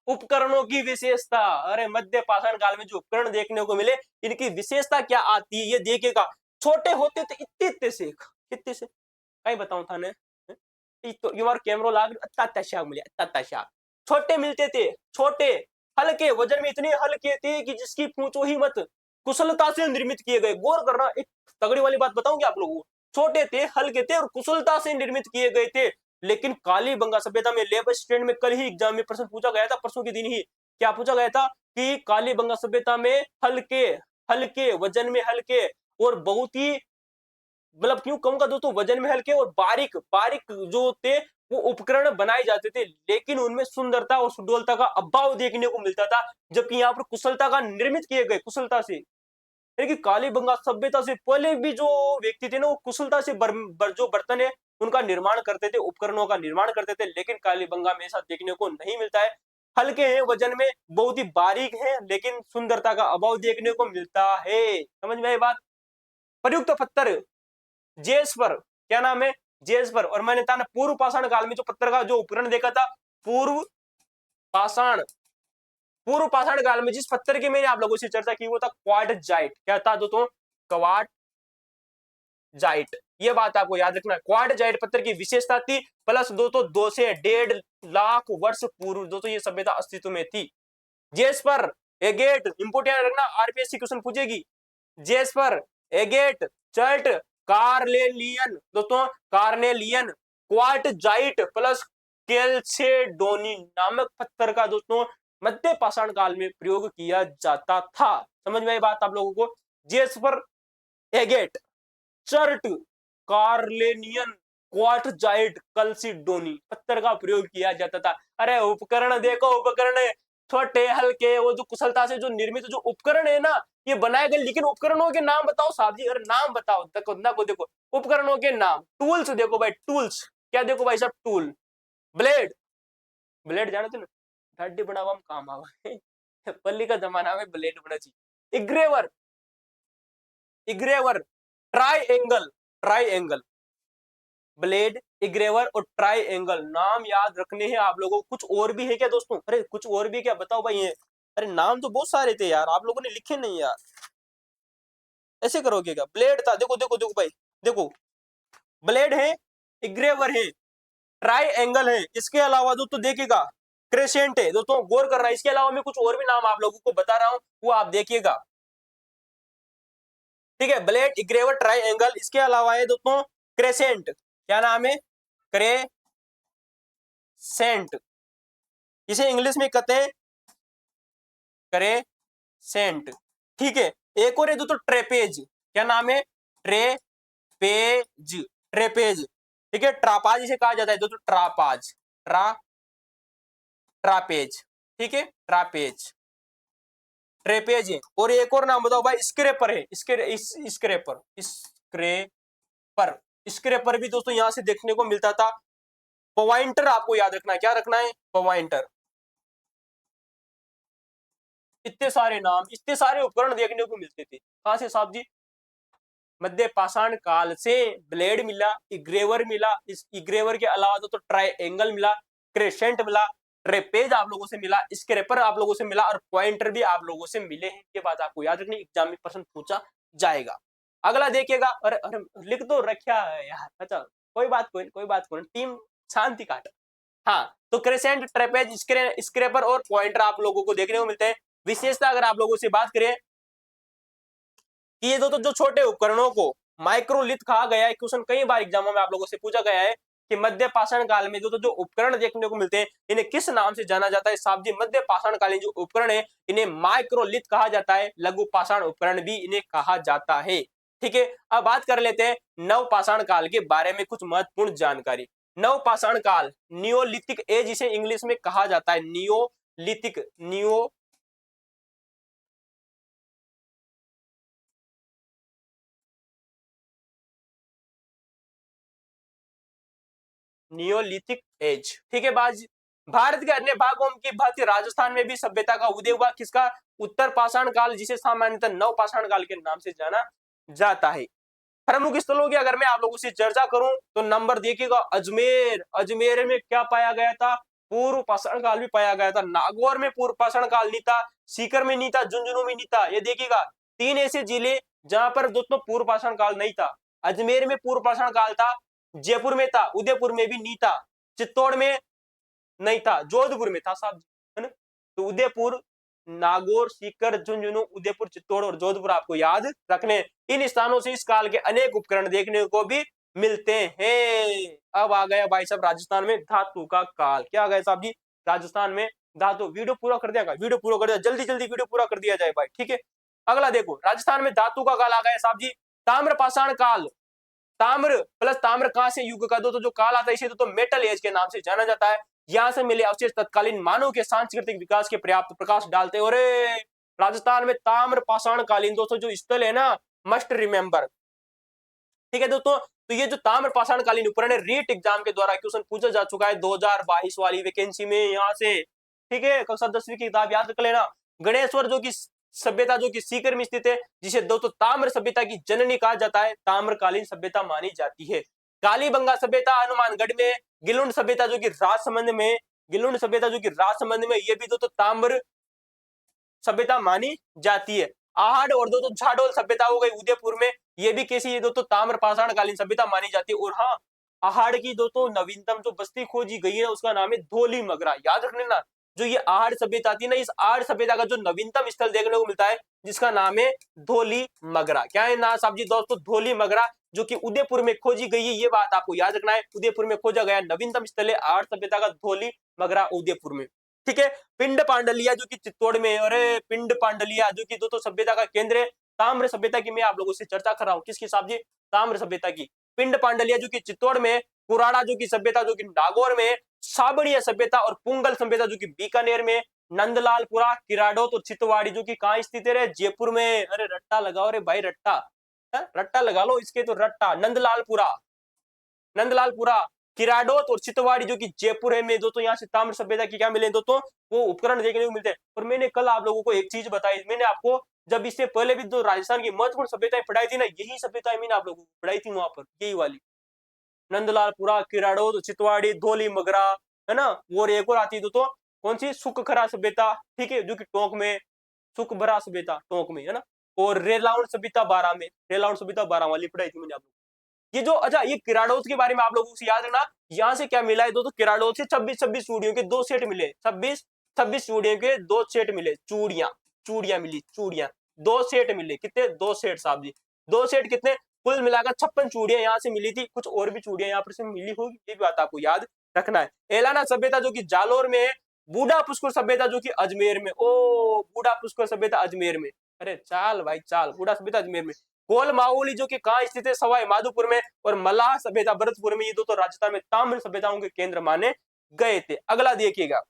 उपकरणों की विशेषता। अरे मध्य पाषाण काल में जो उपकरण देखने को मिले इनकी विशेषता क्या आती है ये देखिएगा। छोटे होते थे इतने इतने से, कितने से कहीं बताऊं था ने तो युवा कैमरा लाग अत्ता शाग मिले अत्ता शाग। छोटे मिलते थे, छोटे हल्के, वजन में इतने हल्के थे कि जिसकी पूछो ही मत। कुशलता से निर्मित किए गए, गौर करना, एक तगड़ी वाली बात बताऊंगी आप लोगों को। छोटे थे, हल्के थे और कुशलता से निर्मित किए गए थे। लेकिन कालीबंगा सभ्यता में लेबर स्टैंड में कल ही एग्जाम में प्रश्न पूछा गया था, परसों के दिन ही क्या पूछा गया था कि कालीबंगा सभ्यता में हल्के, हल्के वजन में हल्के और बहुत ही मतलब क्यों कहूंगा दोस्तों वजन में हल्के और बारीक बारीक जो थे वो उपकरण बनाए जाते थे, लेकिन उनमें सुंदरता और सुडोलता का अभाव देखने को मिलता था। जबकि यहाँ पर कुशलता का निर्मित किए गए, कुशलता से, यानी कि कालीबंगा सभ्यता से पहले भी जो व्यक्ति थे ना वो कुशलता से जो बर्तन है उनका निर्माण करते थे, उपकरणों का निर्माण करते थे। लेकिन कालीबंगा में ऐसा देखने को नहीं मिलता है। हल्के हैं वजन में, बहुत ही बारीक है, लेकिन सुंदरता का अभाव देखने को मिलता है। समझ में आई बात। प्रयुक्त पत्थर जेस्पर, क्या नाम है, जेस्पर। और मैंने था ना पूर्व पाषाण काल में जो पत्थर का जो उपकरण देखा था, पूर्व पाषाण, पूर्व पाषाण काल में जिस पत्थर की मैंने आप लोगों से चर्चा की वो था क्वार्टजाइट। क्या था दोस्तों, क्वार्टजाइट। ये बात आपको याद रखना, क्वार्टजाइट पत्थर की विशेषता थी। प्लस दोस्तों 2 से 1.5 लाख वर्ष पूर्व दोस्तों ये सभ्यता अस्तित्व में थी। जेस्पर, एगेट, इंपोर्टेंट रखना, आरपीएससी क्वेश्चन पूछेगी। जेस्पर, एगेट, चर्ट, कार्नेलियन दोस्तों, कार्नेलियन, क्वार्टजाइट प्लस कैल्चेडोनी नामक पत्थर का दोस्तों मध्य पाषाण काल में प्रयोग किया जाता था। समझ में आई बात आप लोगों को। जेस्पर, एगेट, चर्ट, कार्लेनियन, क्वार्टजाइट, कैल्चेडोनी पत्थर का प्रयोग किया जाता था। अरे उपकरण देखो, उपकरण छोटे हल्के, वो जो कुशलता से जो निर्मित जो उपकरण है ना ये बनाए गए। लेकिन उपकरणों के नाम बताओ साहब जी, अरे नाम बताओ। देखो उपकरणों के नाम, टूल्स देखो भाई, टूल्स क्या देखो भाई साहब, टूल, ब्लेड, ब्लेड जानते ना, हड्डी बनावा में काम आवा पल्ली का जमाना में ब्लेड बना चाहिए। Engraver, engraver, triangle, triangle, blade, engraver और ट्राई एंगल नाम याद रखने हैं आप लोगों को। कुछ और भी है क्या दोस्तों, अरे कुछ और भी क्या बताओ भाई ये। अरे नाम तो बहुत सारे थे यार, आप लोगों ने लिखे नहीं यार, ऐसे करोगे क्या। ब्लेड था, देखो देखो देखो भाई, देखो ब्लेड है, इग्रेवर है, ट्राई एंगल है, इसके अलावा दोस्तों देखिएगा क्रेसेंट है। दोस्तों गौर करना, इसके अलावा मैं कुछ और भी नाम आप लोगों को बता रहा हूं वो आप देखिएगा, ठीक है। ब्लेड, इग्रेवर, ट्राई एंगल, इसके अलावा है दोस्तों क्रेसेंट। क्या नाम है, क्रेसेंट, इसे इंग्लिश में कहते हैं क्रेसेंट, ठीक है। एक और है दोस्तों ट्रेपेज। क्या नाम है, ट्रेपेज, ट्रेपेज, ठीक है। ट्रापाज इसे कहा जाता है दोस्तों, ट्रापाज, ट्रापेज, ठीक है, ट्रापेज, ट्रेपेज है। और एक और नाम बताओ भाई, स्क्रेपर है, स्क्रेपर, स्क्रेपर, स्क्रेपर भी दोस्तों यहां से देखने को मिलता था। पॉइंटर आपको याद रखना है, क्या रखना है, पॉइंटर। इतने सारे नाम, इतने सारे उपकरण देखने को मिलते थे कहां से साहब जी, मध्य पाषाण काल से। ब्लेड मिला, इग्रेवर मिला, इस इग्रेवर के अलावा तो ट्राई एंगल मिला, क्रेसेंट मिला, ट्रेपेज आप लोगों से मिला, स्क्रेपर आप लोगों से मिला और पॉइंटर भी आप लोगों से मिले हैं। ये बात आपको याद रखनी, एग्जाम में प्रश्न पूछा जाएगा। अगला देखिएगा, अरे अरे लिख तो रखा है यार, अच्छा कोई बात कोई, कोई बात कोई, टीम शांति काट। हाँ तो क्रेसेंट, ट्रेपेज, स्क्रेपर और पॉइंटर आप लोगों को देखने को मिलते हैं। विशेषता अगर आप लोगों से बात करें कि ये जो छोटे उपकरणों को माइक्रोलिथ कहा गया है, क्वेश्चन कई बार एग्जामों में आप लोगों से पूछा गया है कि मध्य पाषाण काल में जो उपकरण देखने को मिलते हैं इन्हें किस नाम से जाना जाता है साहब जी। मध्य पाषाण कालीन जो उपकरण है इन्हें माइक्रोलिथ कहा जाता है, लघु पाषाण उपकरण भी इन्हें कहा जाता है, ठीक है। अब बात कर लेते हैं नव पाषाण काल के बारे में कुछ महत्वपूर्ण जानकारी। नव पाषाण काल, नियोलिथिक एज इसे इंग्लिश में कहा जाता है, नियोलिथिक, नियोलिथिक एज, ठीक है। भारत के अन्य भागों की भांति राजस्थान में भी सभ्यता का उदय हुआ, किसका, उत्तर पाषाण काल, जिसे सामान्यतः नव पाषाण काल के नाम से जाना जाता है। प्रमुख स्थलों की अगर मैं आप लोगों से चर्चा करूं तो नंबर देखिएगा, अजमेर, अजमेर में क्या पाया गया था, पूर्व पाषाण काल भी पाया गया था। नागौर में पूर्व पाषाण काल नहीं था, सीकर में नहीं था, झुंझुनू में नहीं था। ये देखिएगा तीन ऐसे जिले जहां पर दोस्तों पूर्व पाषाण काल नहीं था। अजमेर में पूर्व पाषाण काल था, जयपुर में था, उदयपुर में भी नहीं था, चित्तौड़ में नहीं था, जोधपुर में था साहब, है ना। तो उदयपुर, नागौर, सीकर, झुंझुनू, उदयपुर, चित्तौड़ और जोधपुर आपको याद रखने। इन स्थानों से इस काल के अनेक उपकरण देखने को भी मिलते हैं। अब आ गया भाई साहब राजस्थान में धातु का काल। क्या आ गया साहब जी, राजस्थान में धातु। वीडियो पूरा कर दिया, वीडियो पूरा कर दिया, जल्दी जल्दी वीडियो पूरा कर दिया जाए भाई, ठीक है। अगला देखो, राजस्थान में धातु का काल आ गया साहब जी, ताम्र पाषाण काल। ताम्र प्लस ताम्र कहां से युग का दोस्तों जो काल आता है, इसे दोस्तों मेटल एज के नाम से जाना जाता है। यहां से मिले अवशेष तत्कालीन मानव के सांस्कृतिक विकास के पर्याप्त प्रकाश डालते हैं। अरे राजस्थान में ताम्र पाषाण कालीन दोस्तों जो स्थल है ना, मस्ट रिमेंबर, ठीक है दोस्तों। तो ये जो ताम्र पाषाण कालीन उपकरण है, रीट एग्जाम के द्वारा क्वेश्चन पूछा जा चुका है 2022 वाली वैकेंसी में यहाँ से, ठीक है। कक्षा 10वीं की किताब याद रख लेना। गणेश्वर जो की सभ्यता जो कि सीकर में स्थित है, जिसे दोस्तों ताम्र सभ्यता की जननी कहा जाता है, ताम्रकालीन सभ्यता मानी जाती है। कालीबंगा सभ्यता हनुमानगढ़ में, गिलुंड सभ्यता जो कि राजसमंद में, गिलुंड सभ्यता जो कि राजसमंद में, ये भी दोस्तों ताम्र सभ्यता मानी जाती है। आहड़ और दोस्तों झाडोल सभ्यता हो गई उदयपुर में, ये भी कैसी है दोस्तों, ताम्र पाषाण कालीन सभ्यता मानी जाती है। और हाँ, आहड़ की दोस्तों नवीनतम जो बस्ती खोजी गई है उसका नाम है धोली मगरा, याद रखने ना। जो ये आहड़ सभ्यता थी ना, इस आहड़ सभ्यता का जो नवीनतम स्थल देखने को मिलता है जिसका नाम है धोली मगरा। क्या है ना साहब जी दोस्तों, धोली मगरा, जो कि उदयपुर में खोजी गई है। ये बात आपको याद रखना है, उदयपुर में खोजा गया नवीनतम स्थल है आहड़ सभ्यता का धोली मगरा उदयपुर में, ठीक है। पिंड पांडलिया जो कि चित्तौड़ में, अरे पिंड पांडलिया जो कि दोस्तों सभ्यता का केंद्र है। ताम्र सभ्यता की मैं आप लोगों से चर्चा कर रहा हूँ, किसकी साहब जी, ताम्र सभ्यता की। पिंड पांडलिया जो कि चित्तौड़ में, कुराड़ा जो की सभ्यता जो कि नागौर में, साबड़िया सभ्यता और पुंगल सभ्यता जो कि बीकानेर में, नंदलालपुरा, किराडोत और चितवाड़ी जो कि कहाँ स्थित है, जयपुर में। अरे रट्टा लगाओ रे भाई, रट्टा, रट्टा लगा लो इसके तो, रट्टा। नंदलालपुरा, नंदलालपुरा, किराडोत और चितवाड़ी जो कि जयपुर है में दोस्तों, यहाँ से ताम्र सभ्यता की क्या मिले दोस्तों, वो उपकरण देखने को मिलते हैं। और मैंने कल आप लोगों को एक चीज बताई, मैंने आपको जब इससे पहले भी जो राजस्थान की महत्वपूर्ण सभ्यताएं पढ़ाई थी ना, यही सभ्यताएं मैंने आप लोगों को पढ़ाई थी वहां पर, यही वाली नंदलालपुरा, किराडोत, चितवाड़ी, धोली मगरा, है ना। और एक और आती है दोस्तों, कौन सी, सुखखरा सभ्यता, ठीक है, जो कि टोंक में, सुख भरा सभ्यता टोंक में, है ना। और रेलाउंड सभ्यता 12 में, रेलाउंड सभ्यता 12 वाली पढ़ाई थी मैंने आप लोगों। ये जो, अच्छा ये किराडोत के बारे में आप लोगों को याद रखना, यहाँ से क्या मिला है दोस्तों, किराडोत से 26 चूड़ियों के 2 सेट मिले, 26 चूड़ियों के 2 सेट मिले, चूड़ियां, चूड़ियां मिली, चूड़ियां 2 सेट मिले, कितने, 2 सेट साहब जी, 2 सेट कितने, कुल मिलाकर 56 चूड़ियां यहाँ से मिली थी। कुछ और भी चूड़ियां यहाँ पर से मिली होगी, ये बात आपको याद रखना है। एलाना सभ्यता जो कि जालोर में है, बूढ़ा पुष्कर सभ्यता जो कि अजमेर में, ओ बूढ़ा पुष्कर सभ्यता अजमेर में, अरे चाल भाई चाल, बूढ़ा सभ्यता अजमेर में। कोल माओली जो कि कहाँ स्थित है, सवाई माधोपुर में। और मल्लाह सभ्यता भरतपुर में। ये दोस्तों राजस्थान में ताम्र सभ्यताओं के केंद्र माने गए थे। अगला देखिएगा,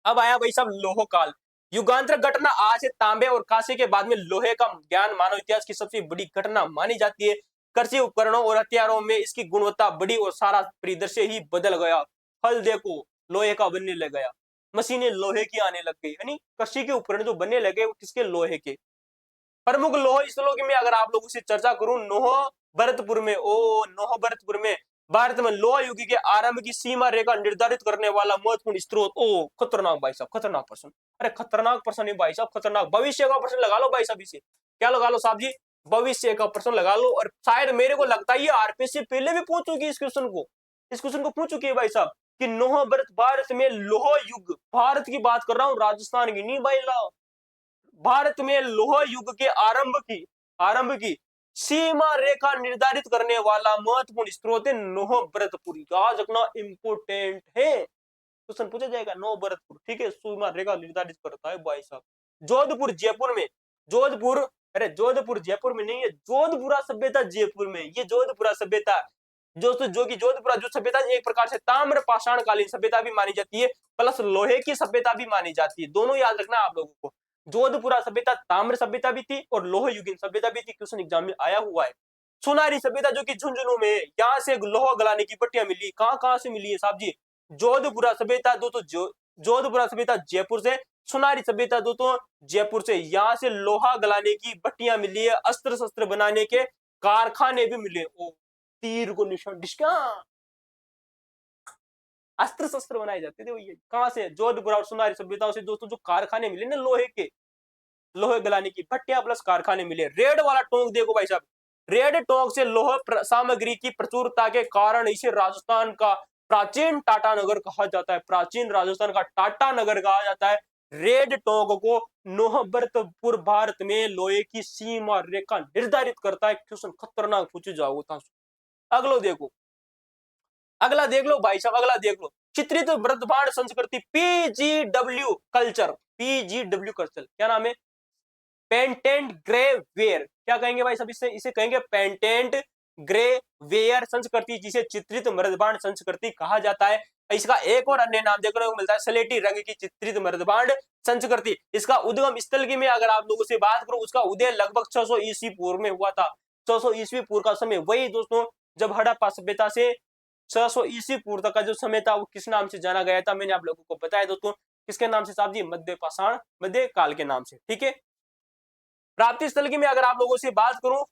अब आया भाई साहब लोह काल। युगांतर घटना आज से तांबे और कांसे के बाद में लोहे का ज्ञान मानव इतिहास की सबसे बड़ी घटना मानी जाती है। कृषि उपकरणों और हथियारों में इसकी गुणवत्ता बढ़ी और सारा परिदृश्य ही बदल गया। फल देखो लोहे का बनने लग गया, मशीनें लोहे की आने लग गई, यानी कृषि के उपकरण जो बनने लगे वो किसके, लोहे के। प्रमुख लोह स्थलों की मैं अगर आप लोगों से चर्चा करूं, नोह भरतपुर में, ओ नोह भरतपुर में भारत में लोह युग के आरंभ की सीमा रेखा निर्धारित करने वाला महत्वपूर्ण स्रोत। ओ खतरनाक भाई साहब, खतरनाक प्रश्न, अरे खतरनाक प्रश्न है भाई साहब, खतरनाक। भविष्य का प्रश्न लगा लो भाई साहब, इसे क्या लगा लो साहब जी, भविष्य का प्रश्न लगा लो। और शायद मेरे को लगता है ये आरपीएससी पहले भी पूछ चुकी है इस क्वेश्चन को, इस क्वेश्चन को पूछ चुकी है भाई साहब कि नोह भारत में लोह युग, भारत की बात कर रहा हूँ, राजस्थान की नहीं भाई, ला भारत में लोह युग के आरंभ की सीमा रेखा निर्धारित करने वाला महत्वपूर्ण स्रोत है नोह भरतपुर। याद रखना इंपोर्टेंट है, क्वेश्चन पूछा जाएगा नोह भरतपुर, ठीक है। सीमा रेखा निर्धारित करता है भाई साहब। जोधपुर जयपुर में, जोधपुर, अरे जोधपुर जयपुर में नहीं है, जोधपुरा सभ्यता जयपुर में। ये जोधपुरा सभ्यता जो कि जोधपुरा जो सभ्यता एक प्रकार से ताम्र पाषाण कालीन सभ्यता भी मानी जाती है, प्लस लोहे की सभ्यता भी मानी जाती है। दोनों याद रखना आप लोगों को, जोधपुरा सभ्यता ताम्र सभ्यता भी थी और लोह युगीन सभ्यता भी थी, क्वेश्चन एग्जाम में आया हुआ है। सुनारी सभ्यता जो कि झुंझुनू में, यहाँ से लोहा गलाने की पट्टियां मिली, कहाँ से मिली है साहब जी, जोधपुरा सभ्यता दोस्तों, जोधपुरा सभ्यता जयपुर से, सुनारी सभ्यता दोस्तों जयपुर से। यहाँ से लोहा गलाने की भट्टियां मिली है अस्त्र शस्त्र बनाने के कारखाने भी मिले। ओ तीर को निशान डिस्का अस्त्र शस्त्र बनाए जाते थे भैया। कहां से? जोधपुर और सुनारी सभ्यताओं से दोस्तों जो कारखाने मिले ना लोहे के, लोहे गलाने की भट्टियां प्लस कारखाने मिले। रेड वाला टोंक देखो भाई साहब, रेड टोंक से लोह सामग्री की प्रचुरता के कारण इसे राजस्थान का प्राचीन टाटा नगर कहा जाता है। प्राचीन राजस्थान का टाटा नगर कहा जाता है। रेड टोंक को नोहबरतपुर भारत में लोहे की सीमा रेखा निर्धारित करता है। क्वेश्चन खतरनाक पूछे जाओ था। अगलो देखो, अगला देख लो भाई साहब, अगला देख लो। चित्रित मृदबाण संस्कृति पीजीडब्ल्यू कल्चर, पीजीडब्ल्यू कल्चर क्या नाम है? पेंटेंट ग्रे वेयर, क्या कहेंगे भाई सब इसे? इसे कहेंगे पेंटेंट ग्रे वेयर संस्कृति, जिसे चित्रित मृदबाण संस्कृति कहा जाता है। इसका एक और अन्य नाम देखने को मिलता है स्लेटी रंग की चित्रित मृदबाण संस्कृति। इसका उद्गम स्थल की मैं अगर आप लोगों से बात करूं, उसका उदय लगभग 600 ईस्वी पूर्व में हुआ था। 600 ईस्वी पूर्व का समय वही दोस्तों जब हड़प्पा सभ्यता से 600 ईस्वी पूर्व तक का जो समय था वो किस नाम से जाना गया था, मैंने आप लोगों को बताया दोस्तों। किसके नाम से साहब जी? मध्य पाषाण, मध्य काल के नाम से। ठीक है, प्राप्ति स्थल की मैं अगर आप लोगों से बात करूं,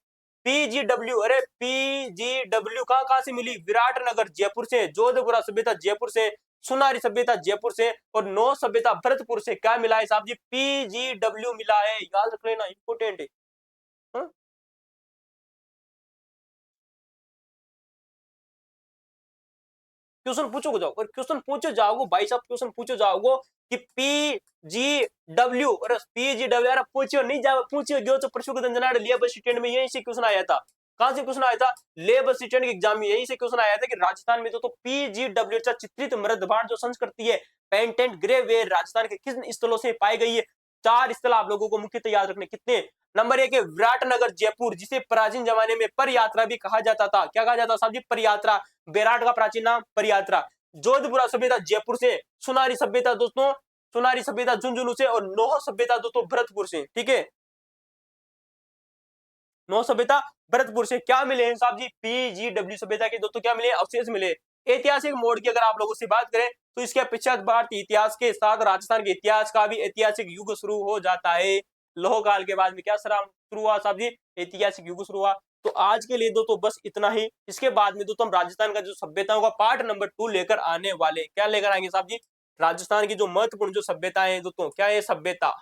पीजीडब्ल्यू, अरे पीजीडब्ल्यू कहां से मिली? विराटनगर जयपुर से, जोधपुरा सभ्यता जयपुर से, सुनारी सभ्यता जयपुर से और नौ सभ्यता भरतपुर से। क्या मिला है साहब जी? पीजीडब्ल्यू मिला है, याद रख लेना, इंपोर्टेंट है। हाँ? क्वेश्चन पूछो जाओ, और क्वेश्चन पूछो जाओगे भाई साहब, क्वेश्चन पूछो जाओगे कि पीजीडब्ल्यू, अरे पीजीडब्ल्यू, अरे पूछो नहीं जाओ, पूछो जो तो प्रशुक दंजनाड़ लिया बस स्टैंड में यहीं से क्वेश्चन आया था। कहां से क्वेश्चन आया था? लेबर स्टैंड के एग्जाम में यहीं से क्वेश्चन आया था कि राजस्थान में तो पीजीडब्ल्यू चित्रित मृदबाण जो संस्कृति है, पेंटेंट ग्रे वेयर राजस्थान के किन स्थलों से पाई गई है? 4 स्थल आप लोगों को मुख्यतः याद रखने। कितने? नंबर 1 है विराटनगर जयपुर, जिसे प्राचीन जमाने में पर यात्रा भी कहा जाता था। क्या कहा जाता साहब जी? पर यात्रा। बेराट का प्राचीन नाम पर यात्रा। जोधपुरा सभ्यता जयपुर से, सुनारी सभ्यता दोस्तों, सुनारी सभ्यता झुंझुनू से और नौह सभ्यता दोस्तों भरतपुर से। ठीक है, नौ सभ्यता भरतपुर से। क्या मिले हैं साहब जी? पीजीडब्ल्यू सभ्यता के दोस्तों क्या मिले? अवशेष मिले। ऐतिहासिक मोड़ की अगर आप लोगों से बात करें तो इसके पश्चात भारतीय इतिहास के साथ राजस्थान के इतिहास का भी ऐतिहासिक युग शुरू हो जाता है। लोह काल के बाद में क्या शुरू हुआ साहब जी? ऐतिहासिक युग शुरू हुआ। तो आज के लिए दोस्तों बस इतना ही। इसके बाद में दोस्तों हम राजस्थान का जो सभ्यताओं का पार्ट नंबर 2 लेकर आने वाले। क्या लेकर आएंगे साहब जी? राजस्थान की जो महत्वपूर्ण जो सभ्यताएं दोस्तों, क्या है? सभ्यता,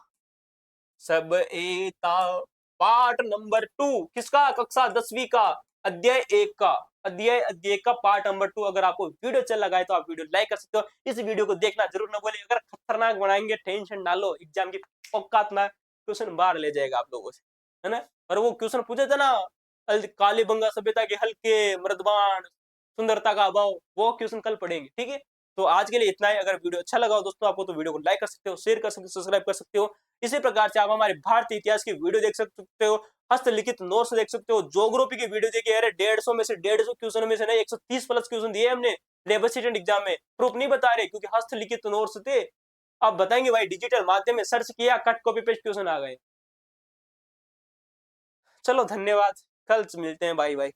सभ्यता पार्ट नंबर 2 किसका? कक्षा 10वीं का अध्याय 1 का, अध्याय का पार्ट नंबर 2। अगर आपको वीडियो अच्छा लगा है तो आप वीडियो लाइक कर सकते हो। इस वीडियो को देखना जरूर ना भूलें। अगर खतरनाक बनाएंगे, टेंशन डालो, एग्जाम की औकात ना, क्वेश्चन बाहर ले जाएगा आप लोगों से, है ना। और वो क्वेश्चन पूछे थे ना, कालीबंगा सभ्यता के हल्के मृदबान, सुंदरता का अभाव, वो क्वेश्चन कल पढ़ेंगे। ठीक है, तो आज के लिए इतना ही। अगर वीडियो अच्छा लगा हो दोस्तों आपको तो वीडियो को लाइक कर सकते हो, शेयर कर सकते हो, सब्सक्राइब कर सकते हो। इसी प्रकार से आप हमारे भारतीय इतिहास की वीडियो देख सकते हो, हस्तलिखित नोट्स देख सकते हो, ज्योग्राफी की वीडियो देखिए। अरे 150 में से 150 क्वेश्चन में से ना 130 प्लस क्वेश्चन दिए हमने लेबर असिस्टेंट एग्जाम में। प्रूफ नहीं बता रहे क्योंकि हस्तलिखित नोट्स थे। अब बताएंगे भाई, डिजिटल माध्यम में सर्च किया, कट कॉपी पेस्ट क्वेश्चन आ गए। चलो धन्यवाद, कल मिलते हैं, बाय बाय।